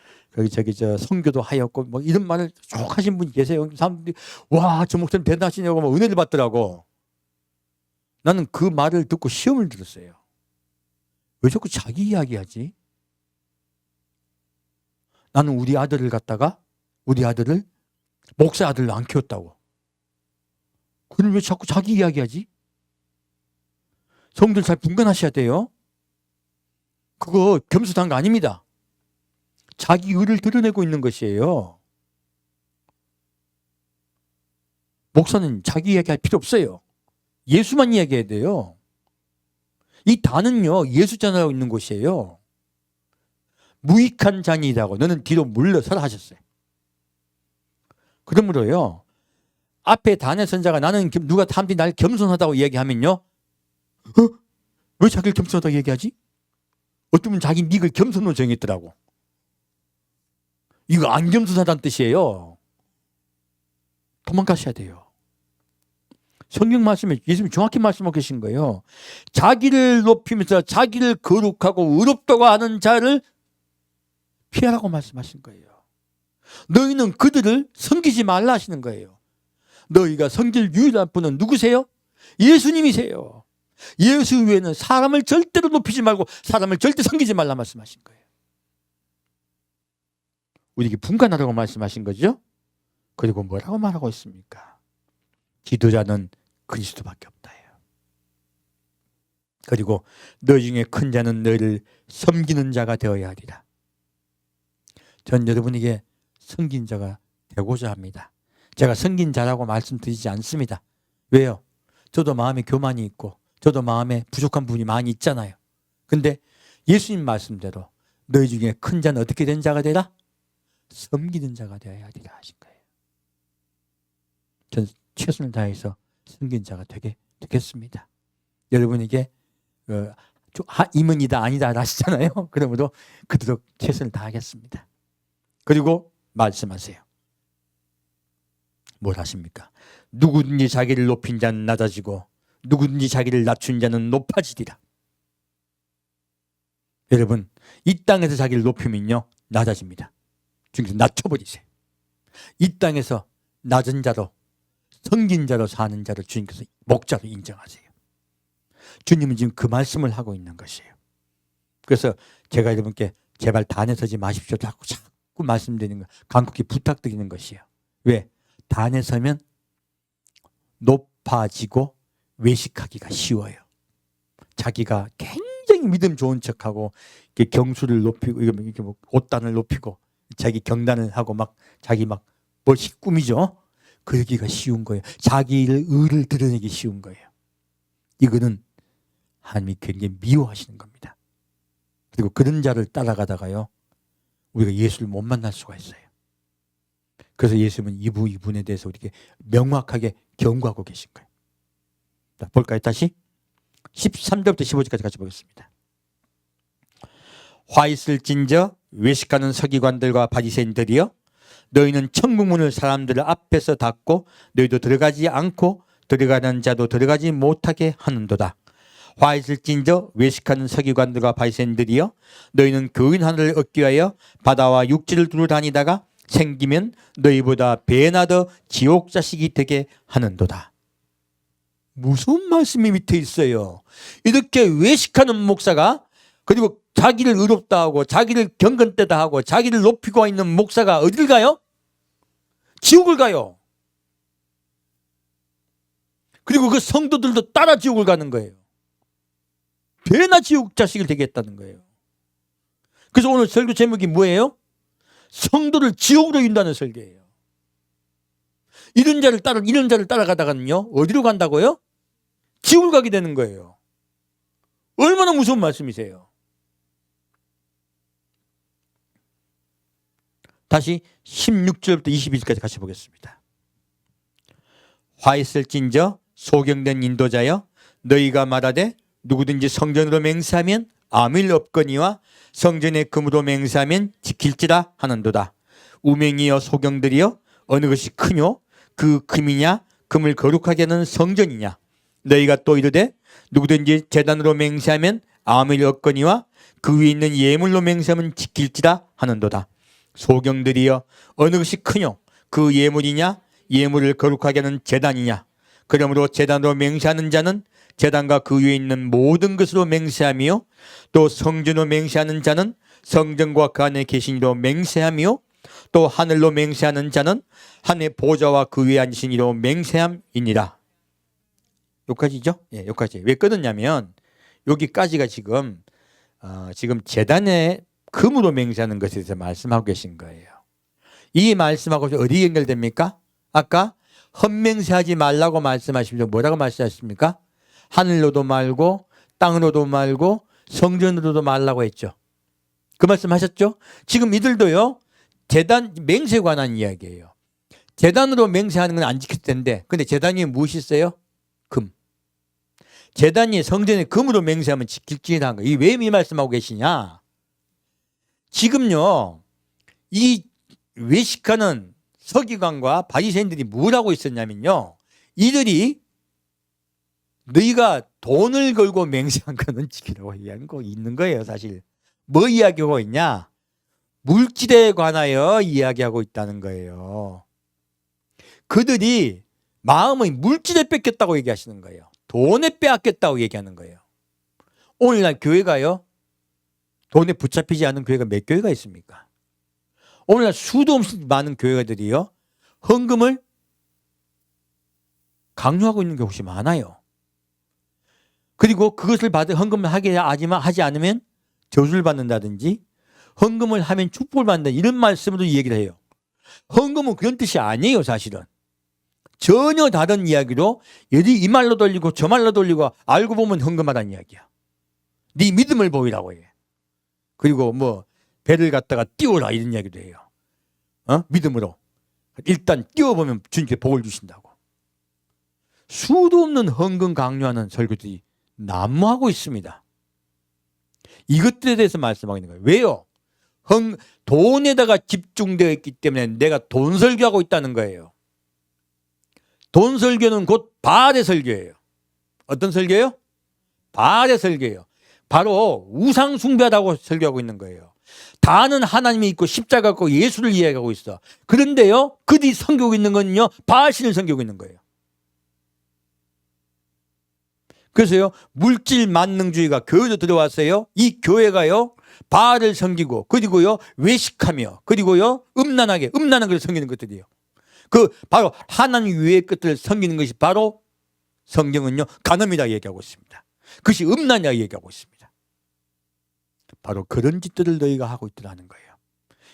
선교도 하였고 뭐 이런 말을 쭉 하신 분이 계세요. 사람들이 와, 저 목사님 대단하시냐고 막 은혜를 받더라고. 나는 그 말을 듣고 시험을 들었어요. 왜 자꾸 자기 이야기하지? 나는 우리 아들을 목사 아들로 안 키웠다고. 그럼 왜 자꾸 자기 이야기하지? 성도들 잘 분간하셔야 돼요. 그거 겸손한 거 아닙니다. 자기 의를 드러내고 있는 것이에요. 목사는 자기 이야기할 필요 없어요. 예수만 이야기해야 돼요. 이 단은요 예수 전하고 있는 곳이에요. 무익한 잔이라고 너는 뒤로 물러서라 하셨어요. 그러므로요 앞에 단의 선자가 나는 누가 사람들이 날 겸손하다고 이야기하면요 왜 자기를 겸손하다고 얘기하지? 어떤 분은 자기 닉을 겸손으로 정했더라고. 이거 안 겸손하다는 뜻이에요. 도망가셔야 돼요. 성경 말씀에 예수님이 정확히 말씀하고 계신 거예요. 자기를 높이면서 자기를 거룩하고 의롭다고 하는 자를 피하라고 말씀하신 거예요. 너희는 그들을 섬기지 말라 하시는 거예요. 너희가 섬길 유일한 분은 누구세요? 예수님이세요. 예수 외에는 사람을 절대로 높이지 말고 사람을 절대 섬기지 말라 말씀하신 거예요. 우리에게 분간하라고 말씀하신 거죠. 그리고 뭐라고 말하고 있습니까? 지도자는 그리스도밖에 없다예요. 그리고 너희 중에 큰 자는 너희를 섬기는 자가 되어야 하리라. 전 여러분에게 섬긴 자가 되고자 합니다. 제가 섬긴 자라고 말씀드리지 않습니다. 왜요? 저도 마음에 교만이 있고 저도 마음에 부족한 부분이 많이 있잖아요. 근데 예수님 말씀대로 너희 중에 큰 자는 어떻게 된 자가 되라? 섬기는 자가 되어야 하리라 하신 거예요. 전 최선을 다해서 섬긴 자가 되겠습니다. 여러분에게 임은이다 아니다 하시잖아요. 그러므로 그토록 최선을 다하겠습니다. 그리고 말씀하세요. 뭘 하십니까? 누구든지 자기를 높인 자는 낮아지고 누구든지 자기를 낮춘 자는 높아지리라. 여러분 이 땅에서 자기를 높이면요 낮아집니다. 주님께서 낮춰버리세요. 이 땅에서 낮은 자로 섬긴 자로 사는 자를 주님께서 목자로 인정하세요. 주님은 지금 그 말씀을 하고 있는 것이에요. 그래서 제가 여러분께 제발 단에 서지 마십시오 자꾸 말씀드리는 거 간곡히 부탁드리는 것이에요. 왜? 단에 서면 높아지고 외식하기가 쉬워요. 자기가 굉장히 믿음 좋은 척하고 경수를 높이고 이렇게 뭐 옷단을 높이고 자기 경단을 하고 막 자기 막 멋있게 꾸미죠. 그러기가 쉬운 거예요. 자기를 의를 드러내기 쉬운 거예요. 이거는 하나님이 굉장히 미워하시는 겁니다. 그리고 그런 자를 따라가다가요 우리가 예수를 못 만날 수가 있어요. 그래서 예수님은 이분에 대해서 우리에게 명확하게 경고하고 계신 거예요. 자, 볼까요? 다시 13절부터 15절까지 같이 보겠습니다. 화 있을진저 외식하는 서기관들과 바리새인들이여 너희는 천국문을 사람들 앞에서 닫고 너희도 들어가지 않고 들어가는 자도 들어가지 못하게 하는도다. 화 있을진저 외식하는 서기관들과 바리새인들이여 너희는 교인 하나를 얻기 위하여 바다와 육지를 두루 다니다가 생기면 너희보다 배나 더 지옥 자식이 되게 하는도다. 무슨 말씀이 밑에 있어요? 이렇게 외식하는 목사가 그리고 자기를 의롭다 하고 자기를 경건되다 하고 자기를 높이고 있는 목사가 어딜 가요? 지옥을 가요. 그리고 그 성도들도 따라 지옥을 가는 거예요. 되나 지옥 자식을 되겠다는 거예요. 그래서 오늘 설교 제목이 뭐예요? 성도를 지옥으로 인도하는 설교예요. 이런 자를 따라가다가는요, 어디로 간다고요? 지옥을 가게 되는 거예요. 얼마나 무서운 말씀이세요. 다시 16절부터 21절까지 같이 보겠습니다. 화 있을진저 소경된 인도자여, 너희가 말하되 누구든지 성전으로 맹세하면 아무 일 없거니와 성전의 금으로 맹세하면 지킬지라 하는도다. 우맹이여 소경들이여, 어느 것이 크뇨? 그 금이냐? 금을 거룩하게 하는 성전이냐? 너희가 또 이르되 누구든지 제단으로 맹세하면 아무 일 없거니와 그 위에 있는 예물로 맹세하면 지킬지라 하는도다. 소경들이여, 어느 것이 크뇨? 그 예물이냐? 예물을 거룩하게 하는 제단이냐? 그러므로 제단으로 맹세하는 자는 제단과 그 위에 있는 모든 것으로 맹세하며, 또 성전으로 맹세하는 자는 성전과 그 안에 계신 이로 맹세하며, 또 하늘로 맹세하는 자는 하늘의 보좌와 그 위에 앉으신 이로 맹세함이니라. 여기까지죠? 예, 여기까지. 왜 끊었냐면 여기까지가 지금 제단에 금으로 맹세하는 것에 대해서 말씀하고 계신 거예요. 이 말씀하고 어디 연결됩니까? 아까 헛맹세하지 말라고 말씀하시면서 뭐라고 말씀하셨습니까? 하늘로도 말고 땅으로도 말고 성전으로도 말라고 했죠. 그 말씀하셨죠? 지금 이들도요, 제단 맹세에 관한 이야기예요. 제단으로 맹세하는 건 안 지킬 텐데, 근데 제단이 무엇이 있어요? 금. 제단이 성전에 금으로 맹세하면 지킬지라는 거예요. 왜 이 말씀하고 계시냐? 지금요, 이 외식하는 서기관과 바리새인들이 뭘 하고 있었냐면요, 이들이 너희가 돈을 걸고 맹세한 거는 지키라고 이야기하고 있는 거예요. 사실 뭐 이야기하고 있냐? 물질에 관하여 이야기하고 있다는 거예요. 그들이 마음의 물질에 뺏겼다고 얘기하시는 거예요. 돈에 빼앗겼다고 얘기하는 거예요. 오늘날 교회가요, 돈에 붙잡히지 않은 교회가 몇 교회가 있습니까? 오늘날 수도 없이 많은 교회들이요, 헌금을 강요하고 있는 게 혹시 많아요. 그리고 그것을 받아 헌금을 하지 않으면 저주를 받는다든지, 헌금을 하면 축복을 받는다, 이런 말씀으로 얘기를 해요. 헌금은 그런 뜻이 아니에요. 사실은 전혀 다른 이야기로 여기 이 말로 돌리고 저 말로 돌리고, 알고 보면 헌금하다는 이야기야. 네 믿음을 보이라고 해. 그리고 뭐 배를 갖다가 띄워라, 이런 이야기도 해요. 믿음으로 일단 띄워보면 주님께 복을 주신다고. 수도 없는 헌금 강요하는 설교들이 난무하고 있습니다. 이것들에 대해서 말씀하고 있는 거예요. 왜요? 돈에다가 집중되어 있기 때문에 내가 돈 설교하고 있다는 거예요. 돈 설교는 곧 바알의 설교예요. 어떤 설교예요? 바알의 설교예요. 바로 우상 숭배하다고 설교하고 있는 거예요. 다는 하나님이 있고 십자가 있고 예수를 이야기하고 있어. 그런데요, 그들이 섬기고 있는 건요, 바알신을 섬기고 있는 거예요. 그래서요, 물질 만능주의가 교회로 들어왔어요. 이 교회가요, 바알을 섬기고, 그리고요, 외식하며, 그리고요, 음란한 것을 섬기는 것들이에요. 그 바로 하나님 외의 것들을 섬기는 것이 바로 성경은요, 간음이라 얘기하고 있습니다. 그것이 음란이라 얘기하고 있습니다. 바로 그런 짓들을 너희가 하고 있더라는 거예요.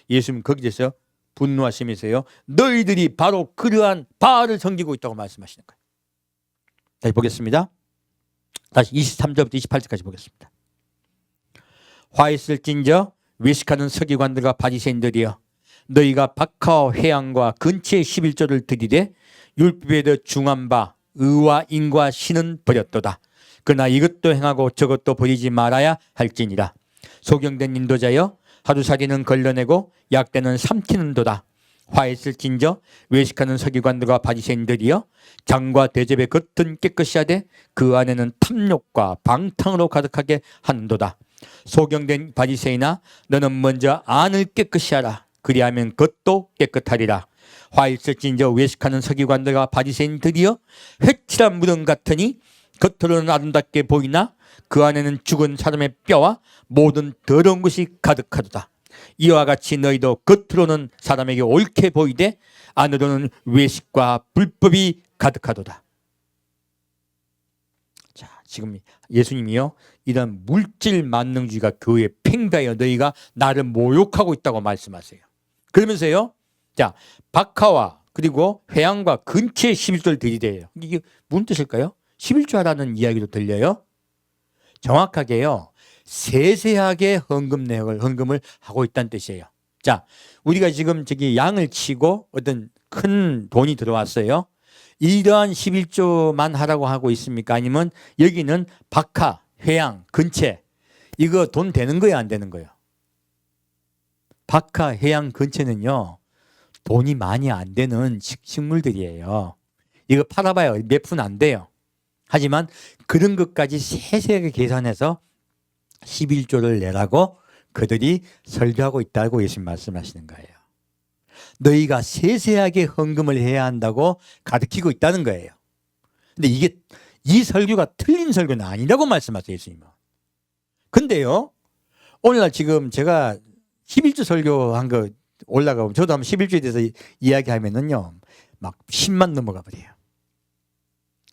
예수님 거기에서 분노하시면서요, 너희들이 바로 그러한 바알을 섬기고 있다고 말씀하시는 거예요. 다시 보겠습니다. 다시 23절부터 28절까지 보겠습니다. 화 있을진저 외식하는 서기관들과 바리새인들이여, 너희가 박하와 회양과 근처의 11조를 드리되 율법에 중한 바 의와 인과 신은 버렸도다. 그러나 이것도 행하고 저것도 버리지 말아야 할지니라. 소경된 인도자여, 하루살이는 걸러내고 약대는 삼키는도다. 화 있을진저 외식하는 서기관들과 바리새인들이여, 장과 대접의 겉은 깨끗이 하되 그 안에는 탐욕과 방탕으로 가득하게 하는도다. 소경된 바리새인아, 너는 먼저 안을 깨끗이 하라. 그리하면 겉도 깨끗하리라. 화 있을진저 외식하는 서기관들과 바리새인들이여, 회칠한 무덤 같으니 겉으로는 아름답게 보이나 그 안에는 죽은 사람의 뼈와 모든 더러운 것이 가득하도다. 이와 같이 너희도 겉으로는 사람에게 옳게 보이되 안으로는 외식과 불법이 가득하도다. 자, 지금 예수님이요, 이런 물질 만능주의가 교회에 팽배하여 너희가 나를 모욕하고 있다고 말씀하세요. 그러면서요, 자, 박하와 그리고 회양과 근처에 11조를 들이대요. 이게 무슨 뜻일까요? 11조라는 이야기도 들려요. 정확하게요, 세세하게 헌금을 하고 있다는 뜻이에요. 자, 우리가 지금 저기 양을 치고 어떤 큰 돈이 들어왔어요. 이러한 11조만 하라고 하고 있습니까? 아니면 여기는 박하, 회양, 근체, 이거 돈 되는 거예요, 안 되는 거예요? 박하, 회양, 근체는요, 돈이 많이 안 되는 식물들이에요. 이거 팔아봐야 몇 푼 안 돼요. 하지만 그런 것까지 세세하게 계산해서 11조를 내라고 그들이 설교하고 있다고 예수님 말씀하시는 거예요. 너희가 세세하게 헌금을 해야 한다고 가르치고 있다는 거예요. 근데 이게 이 설교가 틀린 설교는 아니라고 말씀하세요, 예수님은. 근데요, 오늘날 지금 제가 11조 설교한 거 올라가고 저도 한번 11조에 대해서 이야기하면은요, 막 10만 넘어가 버려요.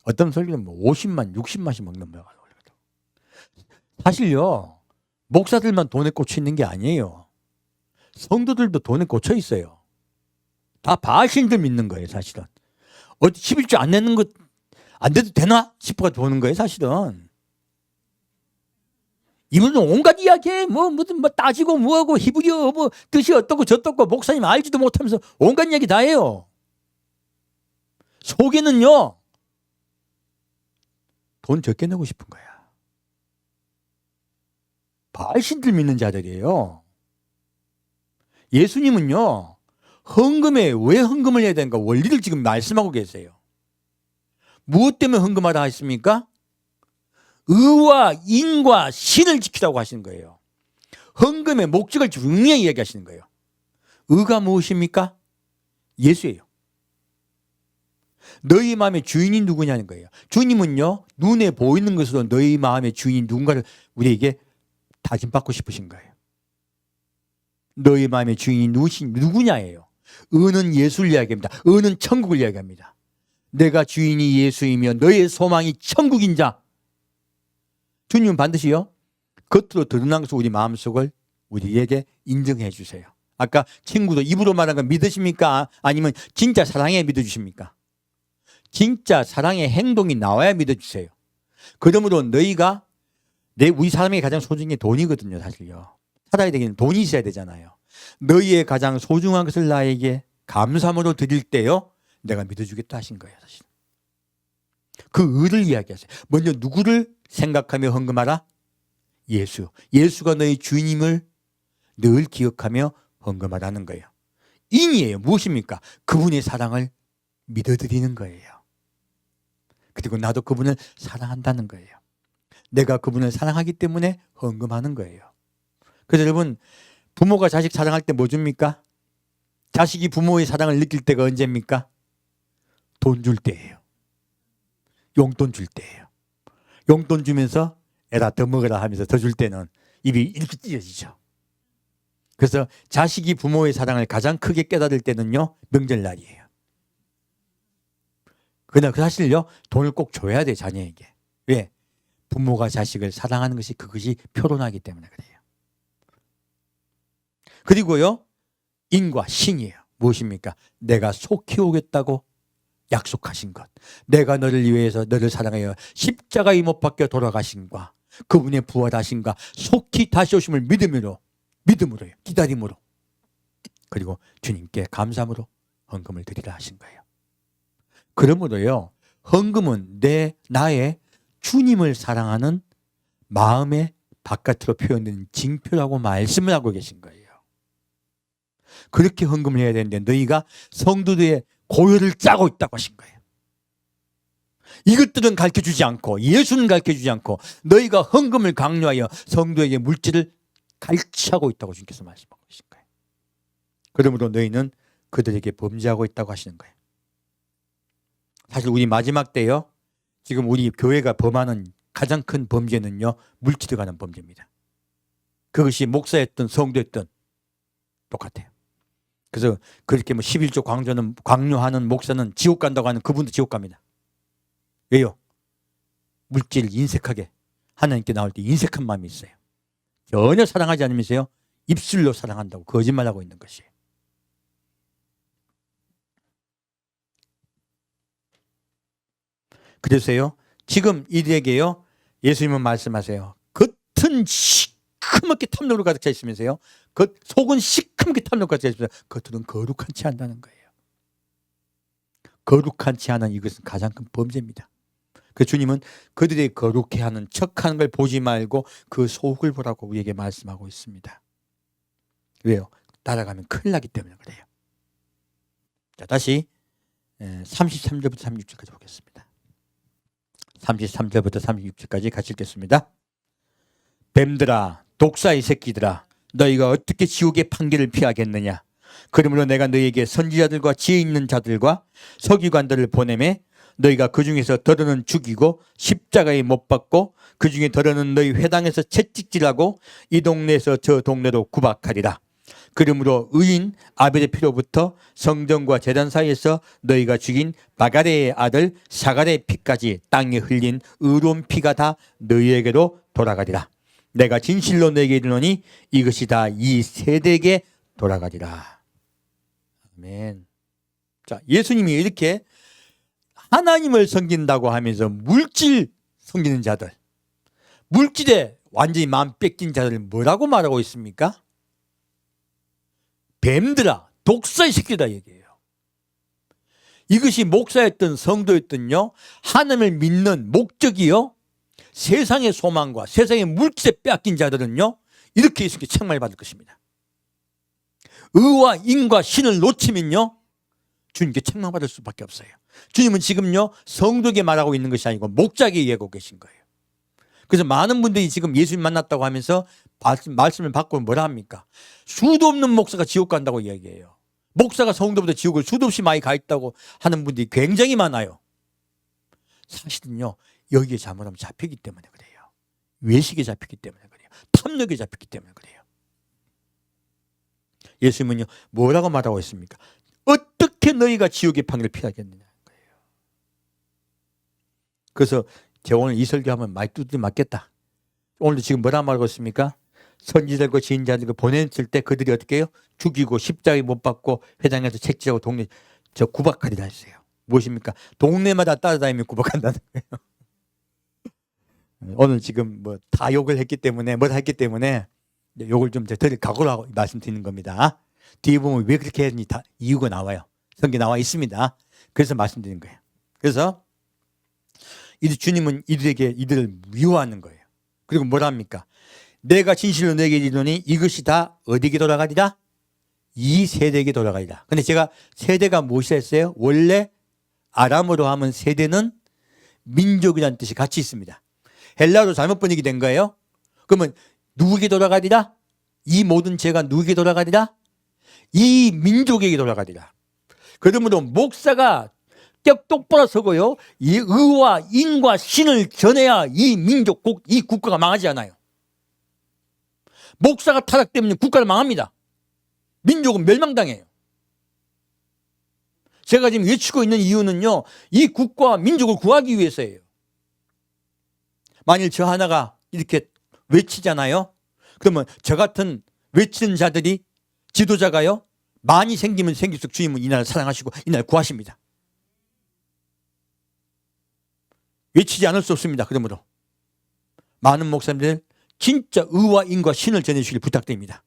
어떤 설교는 뭐 50만, 60만씩 막 넘어가요. 사실요, 목사들만 돈에 꽂혀 있는 게 아니에요. 성도들도 돈에 꽂혀 있어요. 다 바신들 믿는 거예요, 사실은. 11조 안 내는 것, 안 돼도 되나 싶어가 보는 거예요, 사실은. 이분은 온갖 이야기에 무슨 따지고 뭐하고 히브리어 뭐 뜻이 어떻고 저떻고 목사님 알지도 못하면서 온갖 이야기 다 해요. 속에는요, 돈 적게 내고 싶은 거야. 바알신들 믿는 자들이에요. 예수님은요, 헌금에 왜 헌금을 해야 되는가 원리를 지금 말씀하고 계세요. 무엇 때문에 헌금하라 했습니까? 의와 인과 신을 지키라고 하시는 거예요. 헌금의 목적을 분명히 이야기하시는 거예요. 의가 무엇입니까? 예수예요. 너희 마음의 주인이 누구냐는 거예요. 주님은요, 눈에 보이는 것으로 너희 마음의 주인이 누군가를 우리에게 다짐받고 싶으신 거예요. 너희 마음의 주인이 누구냐예요. 의는 예수를 이야기합니다. 의는 천국을 이야기합니다. 내가 주인이 예수이며 너의 소망이 천국인 자. 주님은 반드시요, 겉으로 드러난 것을 우리 마음속을 우리에게 인정해 주세요. 아까 친구도 입으로 말한 거 믿으십니까? 아니면 진짜 사랑에 믿어주십니까? 진짜 사랑의 행동이 나와야 믿어주세요. 그러므로 너희가 우리 사람에게 가장 소중한 게 돈이거든요, 사실요. 살아야 되기는 돈이 있어야 되잖아요. 너희의 가장 소중한 것을 나에게 감사함으로 드릴 때요, 내가 믿어주겠다 하신 거예요, 사실. 그 의를 이야기하세요. 먼저 누구를 생각하며 헌금하라? 예수. 예수가 너희 주님을 늘 기억하며 헌금하라는 거예요. 인이에요. 무엇입니까? 그분의 사랑을 믿어드리는 거예요. 그리고 나도 그분을 사랑한다는 거예요. 내가 그분을 사랑하기 때문에 헌금하는 거예요. 그래서 여러분, 부모가 자식 사랑할 때 뭐 줍니까? 자식이 부모의 사랑을 느낄 때가 언제입니까? 돈 줄 때예요. 용돈 줄 때예요. 용돈 주면서 애라 더 먹으라 하면서 더 줄 때는 입이 이렇게 찢어지죠. 그래서 자식이 부모의 사랑을 가장 크게 깨달을 때는요, 명절날이에요. 그러나 그 사실요, 돈을 꼭 줘야 돼, 자녀에게. 왜? 부모가 자식을 사랑하는 것이 그것이 표현하기 때문에 그래요. 그리고요, 인과 신이에요. 무엇입니까? 내가 속히 오겠다고 약속하신 것. 내가 너를 위해서 너를 사랑하여 십자가에 못 박혀 돌아가신과 그분의 부활하신과 속히 다시 오심을 믿음으로요. 기다림으로. 그리고 주님께 감사함으로 헌금을 드리라 하신 거예요. 그러므로요, 헌금은 나의 주님을 사랑하는 마음의 바깥으로 표현되는 징표라고 말씀을 하고 계신 거예요. 그렇게 헌금을 해야 되는데 너희가 성도들의 고혈을 짜고 있다고 하신 거예요. 이것들은 가르쳐주지 않고 예수는 가르쳐주지 않고 너희가 헌금을 강요하여 성도에게 물질을 갈취하고 있다고 주님께서 말씀하고 계신 거예요. 그러므로 너희는 그들에게 범죄하고 있다고 하시는 거예요. 사실 우리 마지막 때요, 지금 우리 교회가 범하는 가장 큰 범죄는요, 물질에 관한 범죄입니다. 그것이 목사였든 성도였든 똑같아요. 그래서 그렇게 뭐 11조 강요하는 목사는 지옥 간다고 하는 그분도 지옥 갑니다. 왜요? 물질을 인색하게 하나님께 나올 때 인색한 마음이 있어요. 전혀 사랑하지 않으면서요, 입술로 사랑한다고 거짓말하고 있는 것이에요. 그래서요, 지금 이들에게요, 예수님은 말씀하세요. 겉은 시커멓게 탐욕으로 가득 차 있으면서요, 속은 시커멓게 탐욕으로 가득 차 있으면서 겉은 거룩한 채 한다는 거예요. 거룩한 채 하는 이것은 가장 큰 범죄입니다. 그 주님은 그들이 거룩해 하는 척하는 걸 보지 말고 그 속을 보라고 우리에게 말씀하고 있습니다. 왜요? 따라가면 큰일 나기 때문에 그래요. 자, 다시 33절부터 36절까지 보겠습니다. 33절부터 36절까지 같이 읽겠습니다. 뱀들아, 독사의 새끼들아, 너희가 어떻게 지옥의 판결을 피하겠느냐? 그러므로 내가 너희에게 선지자들과 지혜 있는 자들과 서기관들을 보내매 너희가 그 중에서 더러는 죽이고 십자가에 못 박고 그 중에 더러는 너희 회당에서 채찍질하고 이 동네에서 저 동네로 구박하리라. 그러므로 의인 아벨의 피로부터 성전과 제단 사이에서 너희가 죽인 바가레의 아들 사가레의 피까지 땅에 흘린 의로운 피가 다 너희에게로 돌아가리라. 내가 진실로 너희에게 이르노니 이것이 다 이 세대에게 돌아가리라. 아멘. 자, 예수님이 이렇게 하나님을 섬긴다고 하면서 물질 섬기는 자들, 물질에 완전히 마음 뺏긴 자들을 뭐라고 말하고 있습니까? 뱀들아, 독사의 새끼다 얘기해요. 이것이 목사였든 성도였든요, 하나님을 믿는 목적이요, 세상의 소망과 세상의 물질에 빼앗긴 자들은요, 이렇게 예수님께 책망을 받을 것입니다. 의와 인과 신을 놓치면요, 주님께 책망받을 수밖에 없어요. 주님은 지금요, 성도에게 말하고 있는 것이 아니고 목자에게 얘기하고 계신 거예요. 그래서 많은 분들이 지금 예수님 만났다고 하면서 말씀을 받고 뭐라 합니까? 수도 없는 목사가 지옥 간다고 이야기해요. 목사가 성도보다 지옥을 수도 없이 많이 가 있다고 하는 분들이 굉장히 많아요. 사실은요, 여기에 잘못하면 잡히기 때문에 그래요. 외식에 잡히기 때문에 그래요. 탐욕에 잡히기 때문에 그래요. 예수님은요, 뭐라고 말하고 있습니까? 어떻게 너희가 지옥의 판결을 피하겠느냐 거예요. 그래서 제가 오늘 이 설교하면 많이 두드려 맞겠다. 오늘도 지금 뭐라 말하고 있습니까? 선지자들과 지인자들과 보냈을 때 그들이 어떻게 해요? 죽이고 십자가에 못 박고 회당에서 채찍질하고 동네 저 구박하리라 했어요. 무엇입니까? 동네마다 따라다니면 구박한다는 거예요. 오늘 지금 뭐 다 욕을 했기 때문에 뭘 했기 때문에 욕을 좀 덜 각오라고 말씀드리는 겁니다. 뒤에 보면 왜 그렇게 했는지 다 이유가 나와요. 성경에 나와 있습니다. 그래서 말씀드리는 거예요. 그래서 주님은 이들을 미워하는 거예요. 그리고 뭐라 합니까? 내가 진실로 너에게 이르노니 이것이 다 어디게 돌아가리라? 이 세대에게 돌아가리라. 근데 제가 세대가 무엇이라 했어요? 원래 아람어로 하면 세대는 민족이라는 뜻이 같이 있습니다. 헬라어로 잘못 번역이 된 거예요. 그러면 누구에게 돌아가리라? 이 모든 죄가 누구에게 돌아가리라? 이 민족에게 돌아가리라. 그러므로 목사가 똑바로 서고요, 이 의와 인과 신을 전해야 이 민족, 이 국가가 망하지 않아요. 목사가 타락되면 국가를 망합니다. 민족은 멸망당해요. 제가 지금 외치고 있는 이유는요, 이 국가와 민족을 구하기 위해서예요. 만일 저 하나가 이렇게 외치잖아요. 그러면 저 같은 외치는 자들이, 지도자가요, 많이 생기면 생길수록 주님은 이 나라를 사랑하시고 이 나라를 구하십니다. 외치지 않을 수 없습니다. 그러므로 많은 목사님들 진짜 의와 인과 신을 전해주시길 부탁드립니다.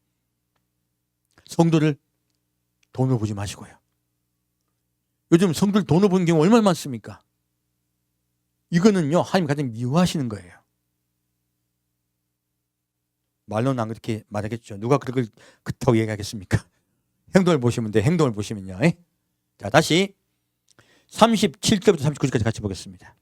성도를 돈을 보지 마시고요. 요즘 성도들 돈을 보는 경우 얼마나 많습니까? 이거는요, 하나님 가장 미워하시는 거예요. 말로는 안 그렇게 말하겠죠. 누가 그걸 그렇다고 얘기하겠습니까? 행동을 보시면 돼. 행동을 보시면요. 자, 다시 37절부터 39절까지 같이 보겠습니다.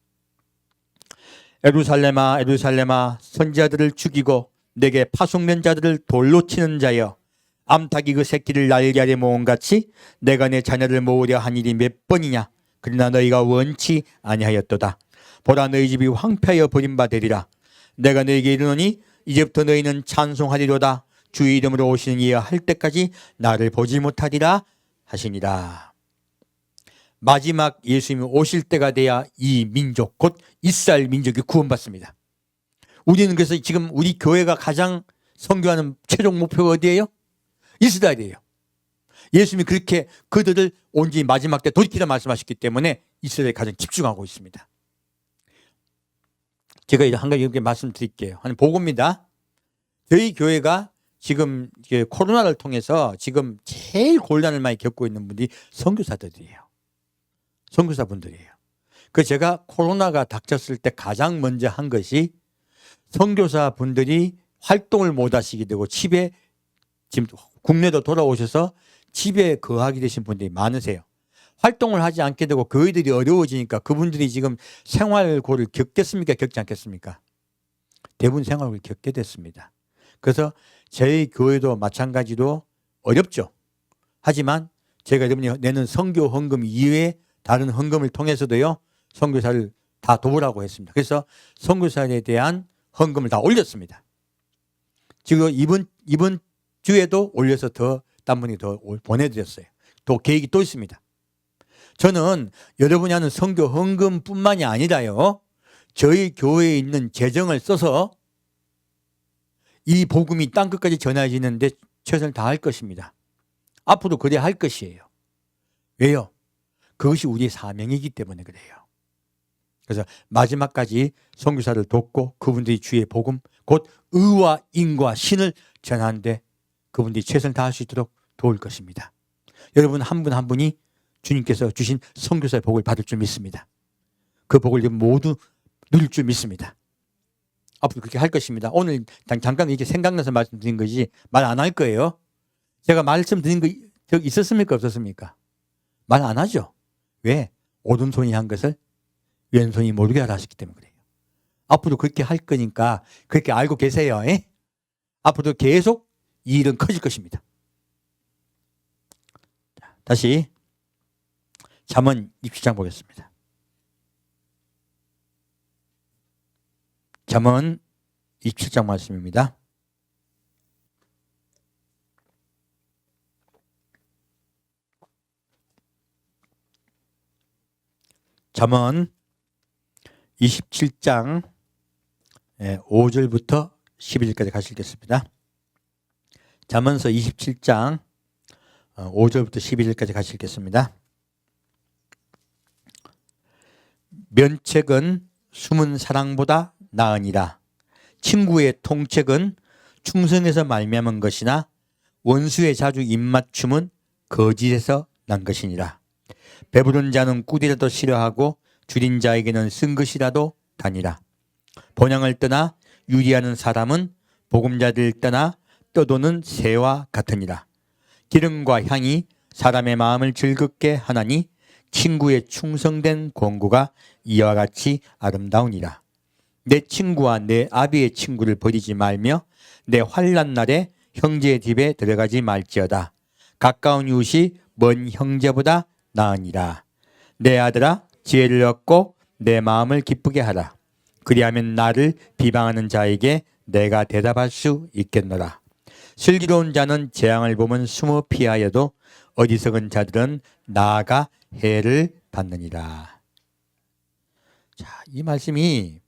예루살렘아, 예루살렘아, 선지자들을 죽이고 내게 파송된 자들을 돌로 치는 자여, 암탉이 그 새끼를 날개 아래 모음같이 내가 내 자녀를 모으려 한 일이 몇 번이냐? 그러나 너희가 원치 아니하였도다. 보라 너희 집이 황폐하여 버림받으리라. 내가 너희에게 이르노니 이제부터 너희는 찬송하리로다. 주의 이름으로 오시는 이여 할 때까지 나를 보지 못하리라 하시니라. 마지막 예수님이 오실 때가 돼야 이 민족 곧 이스라엘 민족이 구원받습니다. 우리는 그래서 지금 우리 교회가 가장 선교하는 최종 목표가 어디예요? 이스라엘이에요. 예수님이 그렇게 그들을 온전히 마지막 때 돌이키라 말씀하셨기 때문에 이스라엘에 가장 집중하고 있습니다. 제가 한 가지 이렇게 말씀드릴게요. 한 보고입니다. 저희 교회가 지금 코로나를 통해서 지금 제일 곤란을 많이 겪고 있는 분들이 선교사들이에요. 선교사분들이에요. 그래서 제가 코로나가 닥쳤을 때 가장 먼저 한 것이 선교사분들이 활동을 못 하시게 되고 집에 지금 국내도 돌아오셔서 집에 거하게 되신 분들이 많으세요. 활동을 하지 않게 되고 교회들이 어려워지니까 그분들이 지금 생활고를 겪겠습니까? 겪지 않겠습니까? 대부분 생활고를 겪게 됐습니다. 그래서 저희 교회도 마찬가지로 어렵죠. 하지만 제가 여러분이 내는 선교 헌금 이외에 다른 헌금을 통해서도요, 선교사를 다 도우라고 했습니다. 그래서 선교사에 대한 헌금을 다 올렸습니다. 지금 이번 주에도 올려서 더 딴 분이 더 보내드렸어요. 또 계획이 또 있습니다. 저는 여러분이 하는 선교 헌금뿐만이 아니라요, 저희 교회에 있는 재정을 써서 이 복음이 땅끝까지 전해지는데 최선을 다할 것입니다. 앞으로 그래야 할 것이에요. 왜요? 그것이 우리의 사명이기 때문에 그래요. 그래서 마지막까지 선교사를 돕고 그분들이 주의 복음, 곧 의와 인과 신을 전하는데 그분들이 최선을 다할 수 있도록 도울 것입니다. 여러분 한 분 한 분이 주님께서 주신 선교사의 복을 받을 줄 믿습니다. 그 복을 모두 누릴 줄 믿습니다. 앞으로 그렇게 할 것입니다. 오늘 잠깐 이렇게 생각나서 말씀드린 거지 말 안 할 거예요. 제가 말씀드린 거 있었습니까? 없었습니까? 말 안 하죠. 왜? 오른손이 한 것을 왼손이 모르게 하라 하셨기 때문에 그래요. 앞으로 그렇게 할 거니까 그렇게 알고 계세요. 에? 앞으로 계속 이 일은 커질 것입니다. 다시 잠언 27장 보겠습니다. 잠언 27장 말씀입니다. 잠언 27장 5절부터 11절까지 가시겠습니다. 잠언서 27장 5절부터 11절까지 가시겠습니다. 면책은 숨은 사랑보다 나으니라. 친구의 통책은 충성에서 말미암은 것이나 원수의 자주 입맞춤은 거짓에서 난 것이니라. 배부른 자는 꿀이라도 싫어하고 줄인 자에게는 쓴 것이라도 다니라. 본향을 떠나 유리하는 사람은 보금자리를 떠나 떠도는 새와 같으니라. 기름과 향이 사람의 마음을 즐겁게 하나니 친구의 충성된 권고가 이와 같이 아름다우니라. 내 친구와 내 아비의 친구를 버리지 말며 내 환난 날에 형제의 집에 들어가지 말지어다. 가까운 이웃이 먼 형제보다 나으니라. 내 아들아 지혜를 얻고 내 마음을 기쁘게 하라. 그리하면 나를 비방하는 자에게 내가 대답할 수 있겠노라. 슬기로운 자는 재앙을 보면 숨어 피하여도 어리석은 자들은 나아가 해를 받느니라. 자, 이 말씀이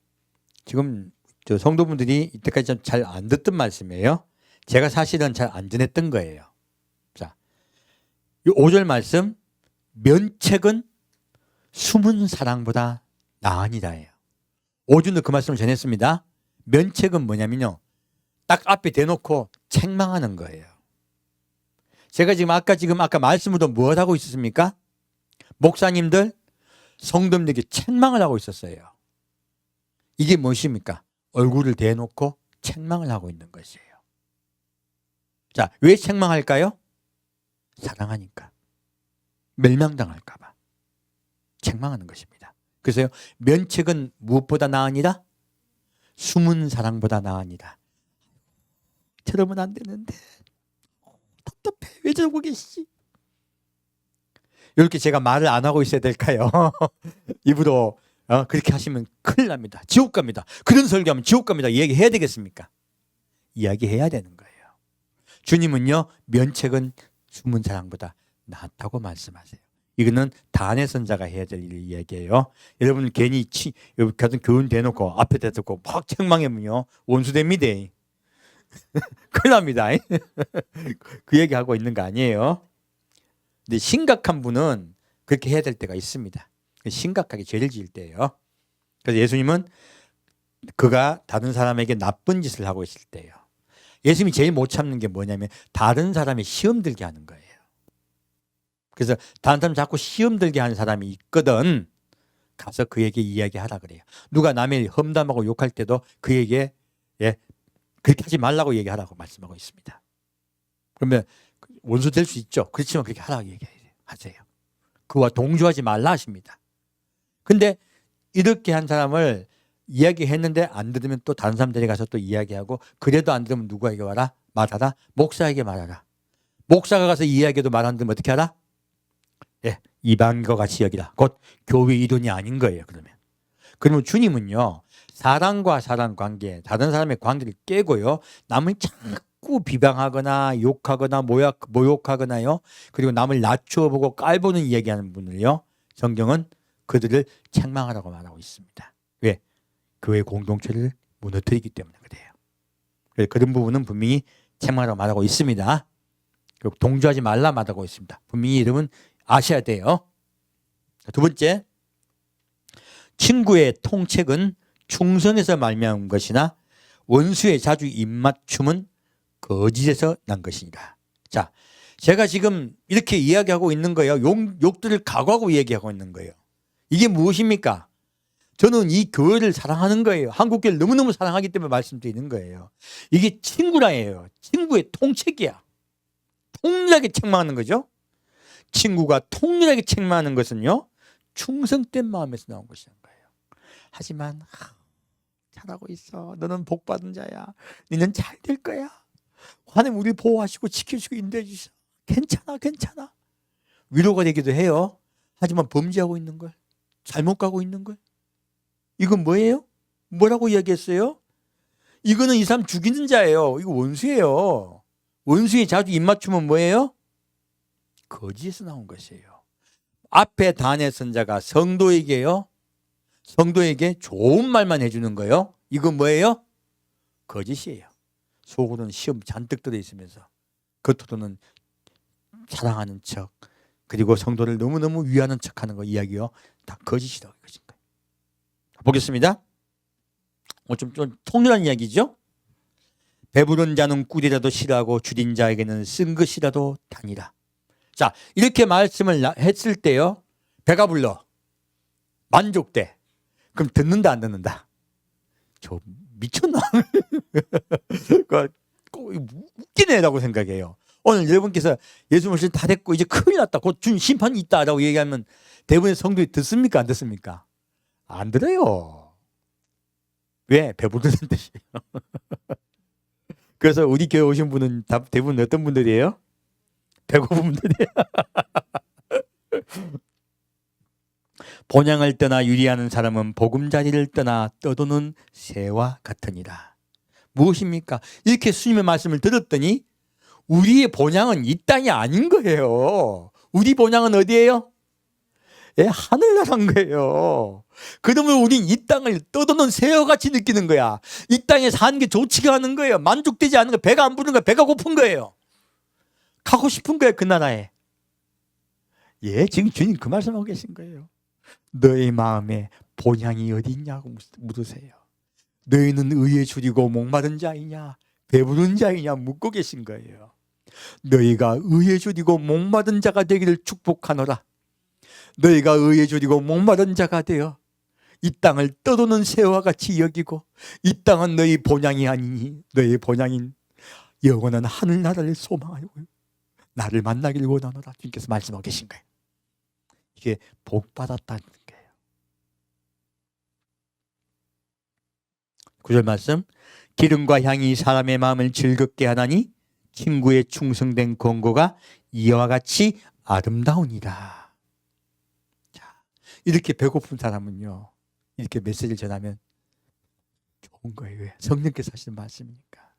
지금 성도분들이 이때까지 잘 안 듣던 말씀이에요. 제가 사실은 잘 안 전했던 거예요. 자, 이 5절 말씀, 면책은 숨은 사랑보다 나으니라예요. 5절도 그 말씀을 전했습니다. 면책은 뭐냐면요, 딱 앞에 대놓고 책망하는 거예요. 제가 지금 아까 말씀으로 뭘 하고 있었습니까? 목사님들, 성도님들에게 책망을 하고 있었어요. 이게 무엇입니까? 얼굴을 대놓고 책망을 하고 있는 것이에요. 자, 왜 책망할까요? 사랑하니까. 멸망당할까 봐 책망하는 것입니다. 그래서요, 면책은 무엇보다 나으니라? 숨은 사랑보다 나으니라. 저러면 안 되는데 답답해. 왜 저러고 계시지? 이렇게 제가 말을 안 하고 있어야 될까요? 입으로 그렇게 하시면 큰일 납니다. 지옥 갑니다. 그런 설교하면 지옥 갑니다. 이야기해야 되겠습니까? 이야기해야 되는 거예요. 주님은요, 면책은 숨은 사랑보다 낫다고 말씀하세요. 이거는 단의 선자가 해야 될 이야기예요. 여러분 괜히 같은 교훈 대놓고 앞에 대놓고 막 책망하면요 원수됩니다. 큰일 납니다. 그 얘기하고 있는 거 아니에요. 근데 심각한 분은 그렇게 해야 될 때가 있습니다. 심각하게 죄를 지을 때예요. 그래서 예수님은 그가 다른 사람에게 나쁜 짓을 하고 있을 때예요. 예수님이 제일 못 참는 게 뭐냐면 다른 사람이 시험 들게 하는 거예요. 그래서 다른 사람 자꾸 시험 들게 하는 사람이 있거든. 가서 그에게 이야기하라 그래요. 누가 남의 험담하고 욕할 때도 그에게 그렇게 하지 말라고 얘기하라고 말씀하고 있습니다. 그러면 원수 될 수 있죠. 그렇지만 그렇게 하라고 얘기하세요. 그와 동조하지 말라 하십니다. 근데 이렇게 한 사람을 이야기했는데 안 들으면 또 다른 사람 데려가서 또 이야기하고, 그래도 안 들으면 누구에게 와라? 말하라? 목사에게 말하라. 목사가 가서 이야기해도 말 안 들으면 어떻게 하라? 이방인과 같이 여기라. 곧 교회 이론이 아닌 거예요. 그러면 주님은요, 사람과 사람 관계, 다른 사람의 관계를 깨고요, 남을 자꾸 비방하거나 욕하거나 모욕하거나요, 그리고 남을 낮춰보고 깔보는 이야기하는 분을요, 성경은 그들을 책망하라고 말하고 있습니다. 왜? 교회 공동체를 무너뜨리기 때문에 그래요. 그래서 그런 부분은 분명히 책망하라고 말하고 있습니다. 그리고 동조하지 말라 말하고 있습니다. 분명히 이름은 아셔야 돼요. 두 번째, 친구의 통책은 충성에서 말미암은 것이나 원수의 자주 입맞춤은 거짓에서 난 것이니라. 자, 제가 지금 이렇게 이야기하고 있는 거예요. 욕들을 각오하고 이야기하고 있는 거예요. 이게 무엇입니까? 저는 이 교회를 사랑하는 거예요. 한국교회를 너무너무 사랑하기 때문에 말씀드리는 거예요. 이게 친구라예요. 친구의 통책이야. 통렬하게 책망하는 거죠. 친구가 통렬하게 책망하는 것은요, 충성된 마음에서 나온 것이라는 거예요. 하지만 잘하고 있어. 너는 복받은 자야. 너는 잘 될 거야. 하나님 우리 보호하시고 지켜주시고 인도해 주셔. 괜찮아. 위로가 되기도 해요. 하지만 범죄하고 있는 걸, 잘못 가고 있는 걸. 이건 뭐예요? 뭐라고 이야기했어요? 이거는 이 사람 죽이는 자예요. 이거 원수예요. 원수의 자주 입맞춤은 뭐예요? 거짓에서 나온 것이에요. 앞에 단의 선자가 성도에게 좋은 말만 해주는 거예요. 이건 뭐예요? 거짓이에요. 속으로는 시험 잔뜩 들어있으면서 겉으로는 사랑하는 척, 그리고 성도를 너무너무 위하는 척하는 거 이야기요. 다 거짓이라고 이것인 거예요. 보겠습니다. 좀 통렬한 이야기죠. 배부른 자는 꿀이라도 싫어하고 줄인 자에게는 쓴 것이라도 다니라. 자, 이렇게 말씀을 했을 때요, 배가 불러, 만족돼. 그럼 듣는다 안 듣는다? 저 미쳤나? 웃기네라고 생각해요. 오늘 여러분께서 예수 말씀 다 됐고 이제 큰일 났다, 곧 주님 심판이 있다라고 얘기하면 대부분의 성도들이 듣습니까 안 듣습니까? 안 들어요. 왜? 배부르는 뜻이에요. 그래서 우리 교회 오신 분은 대부분 어떤 분들이에요? 배고픈 분들이에요. 본향을 떠나 유리하는 사람은 보금자리를 떠나 떠도는 새와 같으니라. 무엇입니까? 이렇게 주님의 말씀을 들었더니 우리의 본향은 이 땅이 아닌 거예요. 우리 본향은 어디예요? 하늘나라인 거예요. 그러면 우린 이 땅을 떠도는 새와 같이 느끼는 거야. 이 땅에 사는 게 좋지가 않은 거예요. 만족되지 않은 거예요. 배가 안 부르는 거예요. 배가 고픈 거예요. 가고 싶은 거예요, 그 나라에. 지금 주님 그 말씀하고 계신 거예요. 너의 마음에 본향이 어디 있냐고 물으세요. 너희는 의에 줄이고 목마른 자이냐 배부른 자이냐 묻고 계신 거예요. 너희가 의에 줄이고 목마른 자가 되기를 축복하노라. 너희가 의에 줄이고 목마른 자가 되어 이 땅을 떠도는 새와 같이 여기고, 이 땅은 너희 본향이 아니니 너희 본향인 영원한 하늘나라를 소망하고 나를 만나길 원하노라. 주님께서 말씀하고 계신 거예요. 이게 복 받았다는 거예요. 9절 말씀, 기름과 향이 사람의 마음을 즐겁게 하나니 친구의 충성된 권고가 이와 같이 아름다우니라. 자, 이렇게 배고픈 사람은요, 이렇게 메시지를 전하면 좋은 거예요. 왜? 성령께서 하시는 말씀이니까.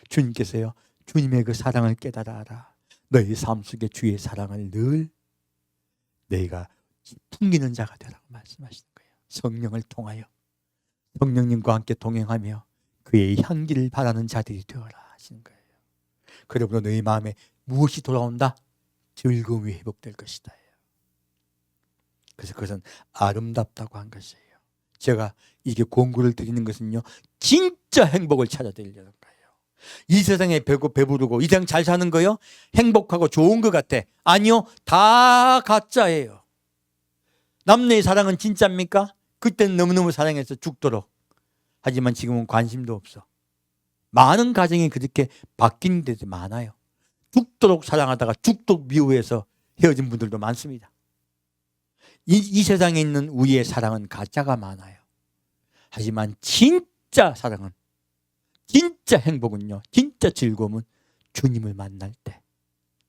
주님께서요, 주님의 그 사랑을 깨달아라. 너희 삶 속에 주의 사랑을 늘 너희가 풍기는 자가 되라고 말씀하시는 거예요. 성령을 통하여 성령님과 함께 동행하며 그의 향기를 바라는 자들이 되어라 하시는 거예요. 그러므로 너희 마음에 무엇이 돌아온다? 즐거움이 회복될 것이다. 그래서 그것은 아름답다고 한 것이에요. 제가 이게 공구를 드리는 것은요, 진짜 행복을 찾아드리려는 거예요. 이 세상에 배부르고 이 세상 잘 사는 거요, 행복하고 좋은 것 같아. 아니요, 다 가짜예요. 남녀의 사랑은 진짜입니까? 그때는 너무너무 사랑해서 죽도록. 하지만 지금은 관심도 없어. 많은 가정이 그렇게 바뀐 데도 많아요. 죽도록 사랑하다가 죽도록 미워해서 헤어진 분들도 많습니다. 이 세상에 있는 우리의 사랑은 가짜가 많아요. 하지만 진짜 사랑은, 진짜 행복은요, 진짜 즐거움은 주님을 만날 때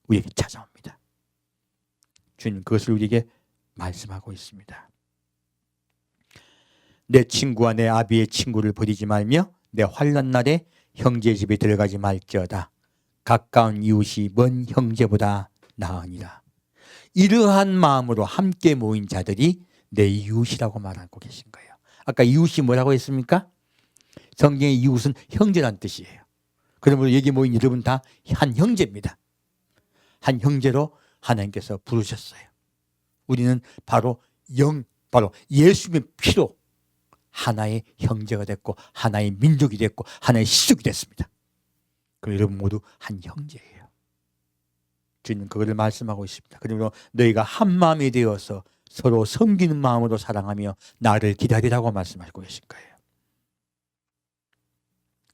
우리에게 찾아옵니다. 주님 그것을 우리에게 말씀하고 있습니다. 내 친구와 내 아비의 친구를 버리지 말며 내 환난 날에 형제 집에 들어가지 말지어다. 가까운 이웃이 먼 형제보다 나으니라. 이러한 마음으로 함께 모인 자들이 내 이웃이라고 말하고 계신 거예요. 아까 이웃이 뭐라고 했습니까? 성경의 이웃은 형제란 뜻이에요. 그러므로 여기 모인 여러분 다 한 형제입니다. 한 형제로 하나님께서 부르셨어요. 우리는 바로 예수님의 피로 하나의 형제가 됐고 하나의 민족이 됐고 하나의 시족이 됐습니다. 그리고 여러분 모두 한 형제예요. 주님 그것을 말씀하고 있습니다. 그리고 너희가 한 마음이 되어서 서로 섬기는 마음으로 사랑하며 나를 기다리라고 말씀하고 계신 거예요.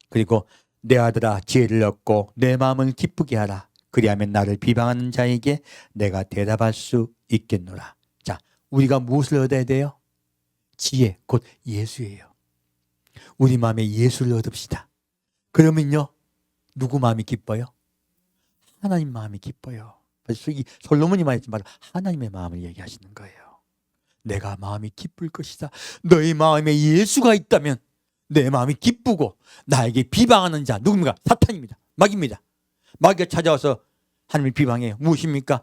그리고 내 아들아 지혜를 얻고 내 마음을 기쁘게 하라. 그리하면 나를 비방하는 자에게 내가 대답할 수 있겠노라. 자, 우리가 무엇을 얻어야 돼요? 지혜, 곧 예수예요. 우리 마음에 예수를 얻읍시다. 그러면요, 누구 마음이 기뻐요? 하나님 마음이 기뻐요. 이 솔로몬이 말했지만 하나님의 마음을 얘기하시는 거예요. 내가 마음이 기쁠 것이다. 너희 마음에 예수가 있다면 내 마음이 기쁘고 나에게 비방하는 자 누굽니까? 사탄입니다. 마귀입니다. 마귀가 찾아와서 하나님을 비방해요. 무엇입니까?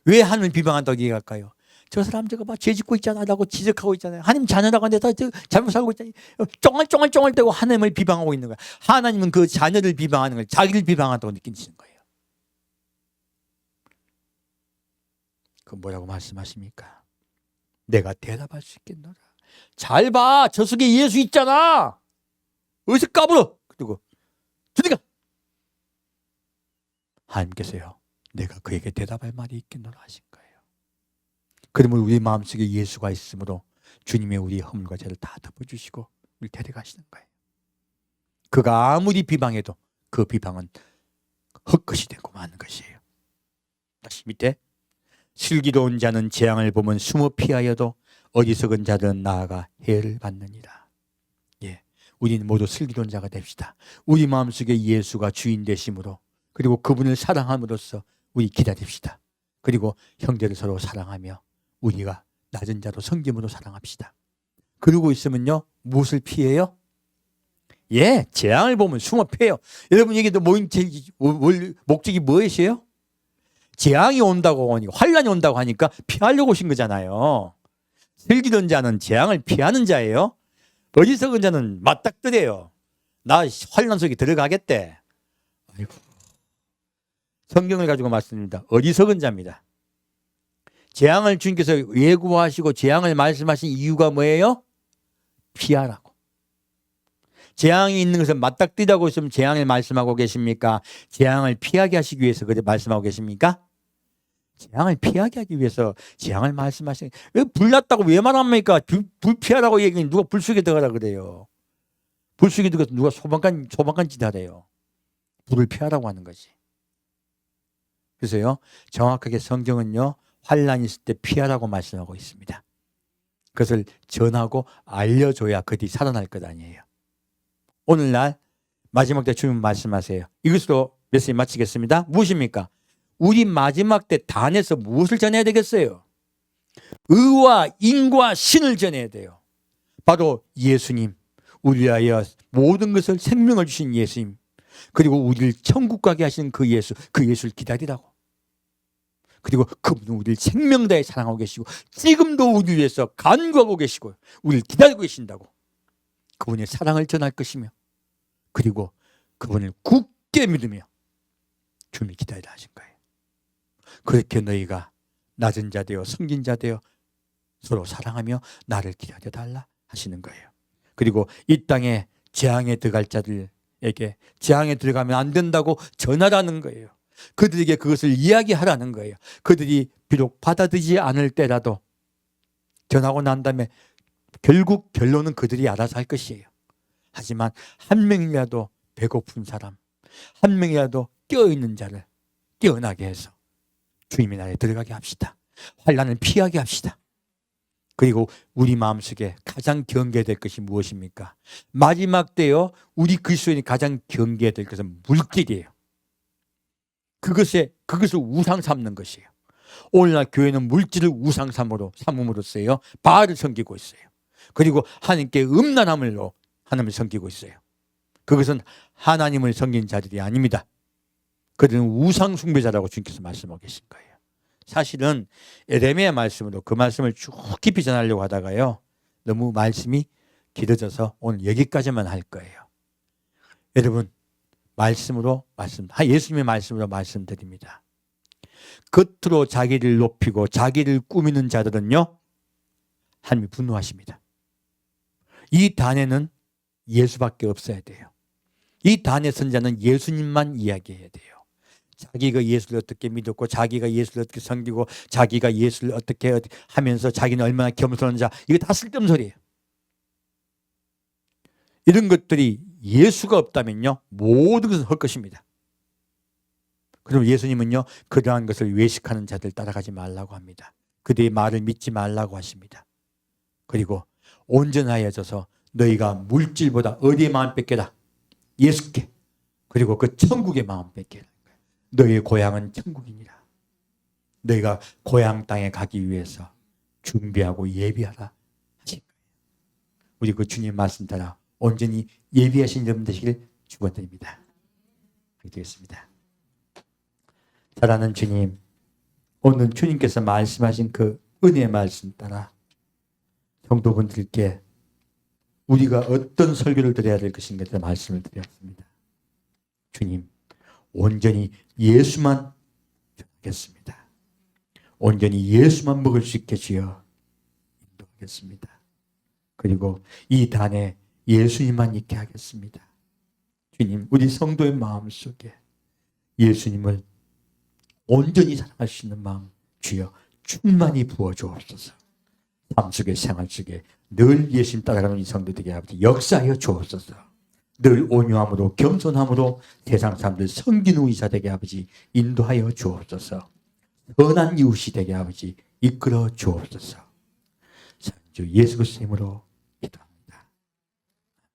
왜 하나님을 비방한다고 얘기할까요? 저 사람 저거 막 죄 짓고 있잖아 라고 지적하고 있잖아요. 하나님 자녀라고 하는데 다 잘못 살고 있잖아요. 쫑알쫑알쫑알 대고 하나님을 비방하고 있는 거예요. 하나님은 그 자녀를 비방하는 걸 자기를 비방한다고 느끼시는 거예요. 그 뭐라고 말씀하십니까? 내가 대답할 수 있겠노라. 잘 봐. 저 속에 예수 있잖아. 어디서 까불어. 그리고 주니까 하나님께서요, 내가 그에게 대답할 말이 있겠노라 하신 거예요. 그러면 우리 마음속에 예수가 있으므로 주님의 우리 허물과 죄를 다 덮어주시고 우리 데려가시는 거예요. 그가 아무리 비방해도 그 비방은 헛것이 되고 마는 것이에요. 다시 밑에 슬기로운 자는 재앙을 보면 숨어 피하여도 어리석은 자들은 나아가 해를 받느니라. 예, 우리는 모두 슬기로운 자가 됩시다. 우리 마음속에 예수가 주인 되심으로 그리고 그분을 사랑함으로써 우리 기다립시다. 그리고 형제를 서로 사랑하며 우리가 낮은 자로 섬김으로 사랑합시다. 그러고 있으면요, 무엇을 피해요? 예, 재앙을 보면 숨어 피해요. 여러분 여기도 모인 목적이 무엇이에요? 재앙이 온다고 하니까, 환란이 온다고 하니까 피하려고 오신 거잖아요. 슬기로운 자는 재앙을 피하는 자예요. 어리석은 자는 맞닥뜨려요. 나 환란 속에 들어가겠대. 아이고. 성경을 가지고 말씀드립니다. 어리석은 자입니다. 재앙을 주님께서 예고하시고 재앙을 말씀하신 이유가 뭐예요? 피하라고. 재앙이 있는 것을 맞닥뜨리라고 있으면 재앙을 말씀하고 계십니까? 재앙을 피하게 하시기 위해서 그렇게 말씀하고 계십니까? 재앙을 피하게 하기 위해서 재앙을 말씀하시는. 왜 불났다고 왜 말합니까? 불 피하라고 얘기하면 누가 불 속에 들어가라 그래요. 불 속에 들어가서 누가 소방관 짓 하래요. 불을 피하라고 하는 거지. 그래서요, 정확하게 성경은요, 환란이 있을 때 피하라고 말씀하고 있습니다. 그것을 전하고 알려줘야 그들이 살아날 것 아니에요. 오늘날 마지막 때 주님 말씀하세요. 이것으로 메시지 마치겠습니다. 무엇입니까? 우리 마지막 때 단에서 무엇을 전해야 되겠어요? 의와 인과 신을 전해야 돼요. 바로 예수님, 우리 위하여 모든 것을 생명을 주신 예수님, 그리고 우리를 천국 가게 하시는 그 예수를 기다리라고. 그리고 그분은 우리를 생명 다해 사랑하고 계시고 지금도 우리 위해서 간구하고 계시고 우리를 기다리고 계신다고. 그분의 사랑을 전할 것이며 그리고 그분을 굳게 믿으며 주님이 기다리라 하신 거예요. 그렇게 너희가 낮은 자 되어 성긴 자 되어 서로 사랑하며 나를 기다려달라 하시는 거예요. 그리고 이 땅에 재앙에 들어갈 자들에게 재앙에 들어가면 안 된다고 전하라는 거예요. 그들에게 그것을 이야기하라는 거예요. 그들이 비록 받아들이지 않을 때라도 전하고 난 다음에 결국 결론은 그들이 알아서 할 것이에요. 하지만 한 명이라도 배고픈 사람, 한 명이라도 깨어있는 자를 깨어나게 해서 주님의 나라에 들어가게 합시다. 환난을 피하게 합시다. 그리고 우리 마음속에 가장 경계될 것이 무엇입니까? 마지막 때요, 우리 그리스도인이 가장 경계될 것은 물질이에요. 그것을 우상 삼는 것이에요. 오늘날 교회는 물질을 우상 삼음으로써요 바알을 섬기고 있어요. 그리고 하나님께 음란함으로 하나님을 섬기고 있어요. 그것은 하나님을 섬긴 자들이 아닙니다. 그들은 우상 숭배자라고 주님께서 말씀하고 계신 거예요. 사실은 에레미야 말씀으로 그 말씀을 쭉 깊이 전하려고 하다가요 너무 말씀이 길어져서 오늘 여기까지만 할 거예요. 여러분, 예수님의 말씀으로 말씀드립니다. 겉으로 자기를 높이고 자기를 꾸미는 자들은요 하나님이 분노하십니다. 이 단에는 예수밖에 없어야 돼요. 이 단의 선자는 예수님만 이야기해야 돼요. 자기가 예수를 어떻게 믿었고 자기가 예수를 어떻게 섬기고 자기가 예수를 어떻게 하면서 자기는 얼마나 겸손한 자, 이거 다 쓸데없는 소리예요. 이런 것들이 예수가 없다면요 모든 것은 할 것입니다. 그럼 예수님은요 그러한 것을 외식하는 자들 따라가지 말라고 합니다. 그들의 말을 믿지 말라고 하십니다. 그리고 온전하여져서 너희가 물질보다 어디에 마음 뺏겨라? 예수께. 그리고 그 천국의 마음 뺏겨라. 너희의 고향은 천국이니라. 너희가 고향 땅에 가기 위해서 준비하고 예비하라 하신 거예요. 우리 그 주님 말씀 따라 온전히 예비하신 점 되시길 축원드립니다. 되겠습니다. 사랑하는 주님, 오늘 주님께서 말씀하신 그 은혜의 말씀 따라 성도분들께 우리가 어떤 설교를 드려야 될 것인가에 말씀을 드렸습니다. 주님, 온전히 예수만 전하겠습니다. 온전히 예수만 먹을 수 있게 주여 인도하겠습니다. 그리고 이 단에 예수님만 있게 하겠습니다. 주님, 우리 성도의 마음속에 예수님을 온전히 사랑할 수 있는 마음 주여 충만히 부어주옵소서. 삶 속에 생활 속에 늘 예수님 따라가는 이 성도들에게 아버지 역사하여 주옵소서. 늘 온유함으로 겸손함으로 세상 사람들 섬기는 의사 되게 아버지 인도하여 주옵소서. 선한 이웃이 되게 아버지 이끌어 주옵소서. 주 예수 그리스도 이름으로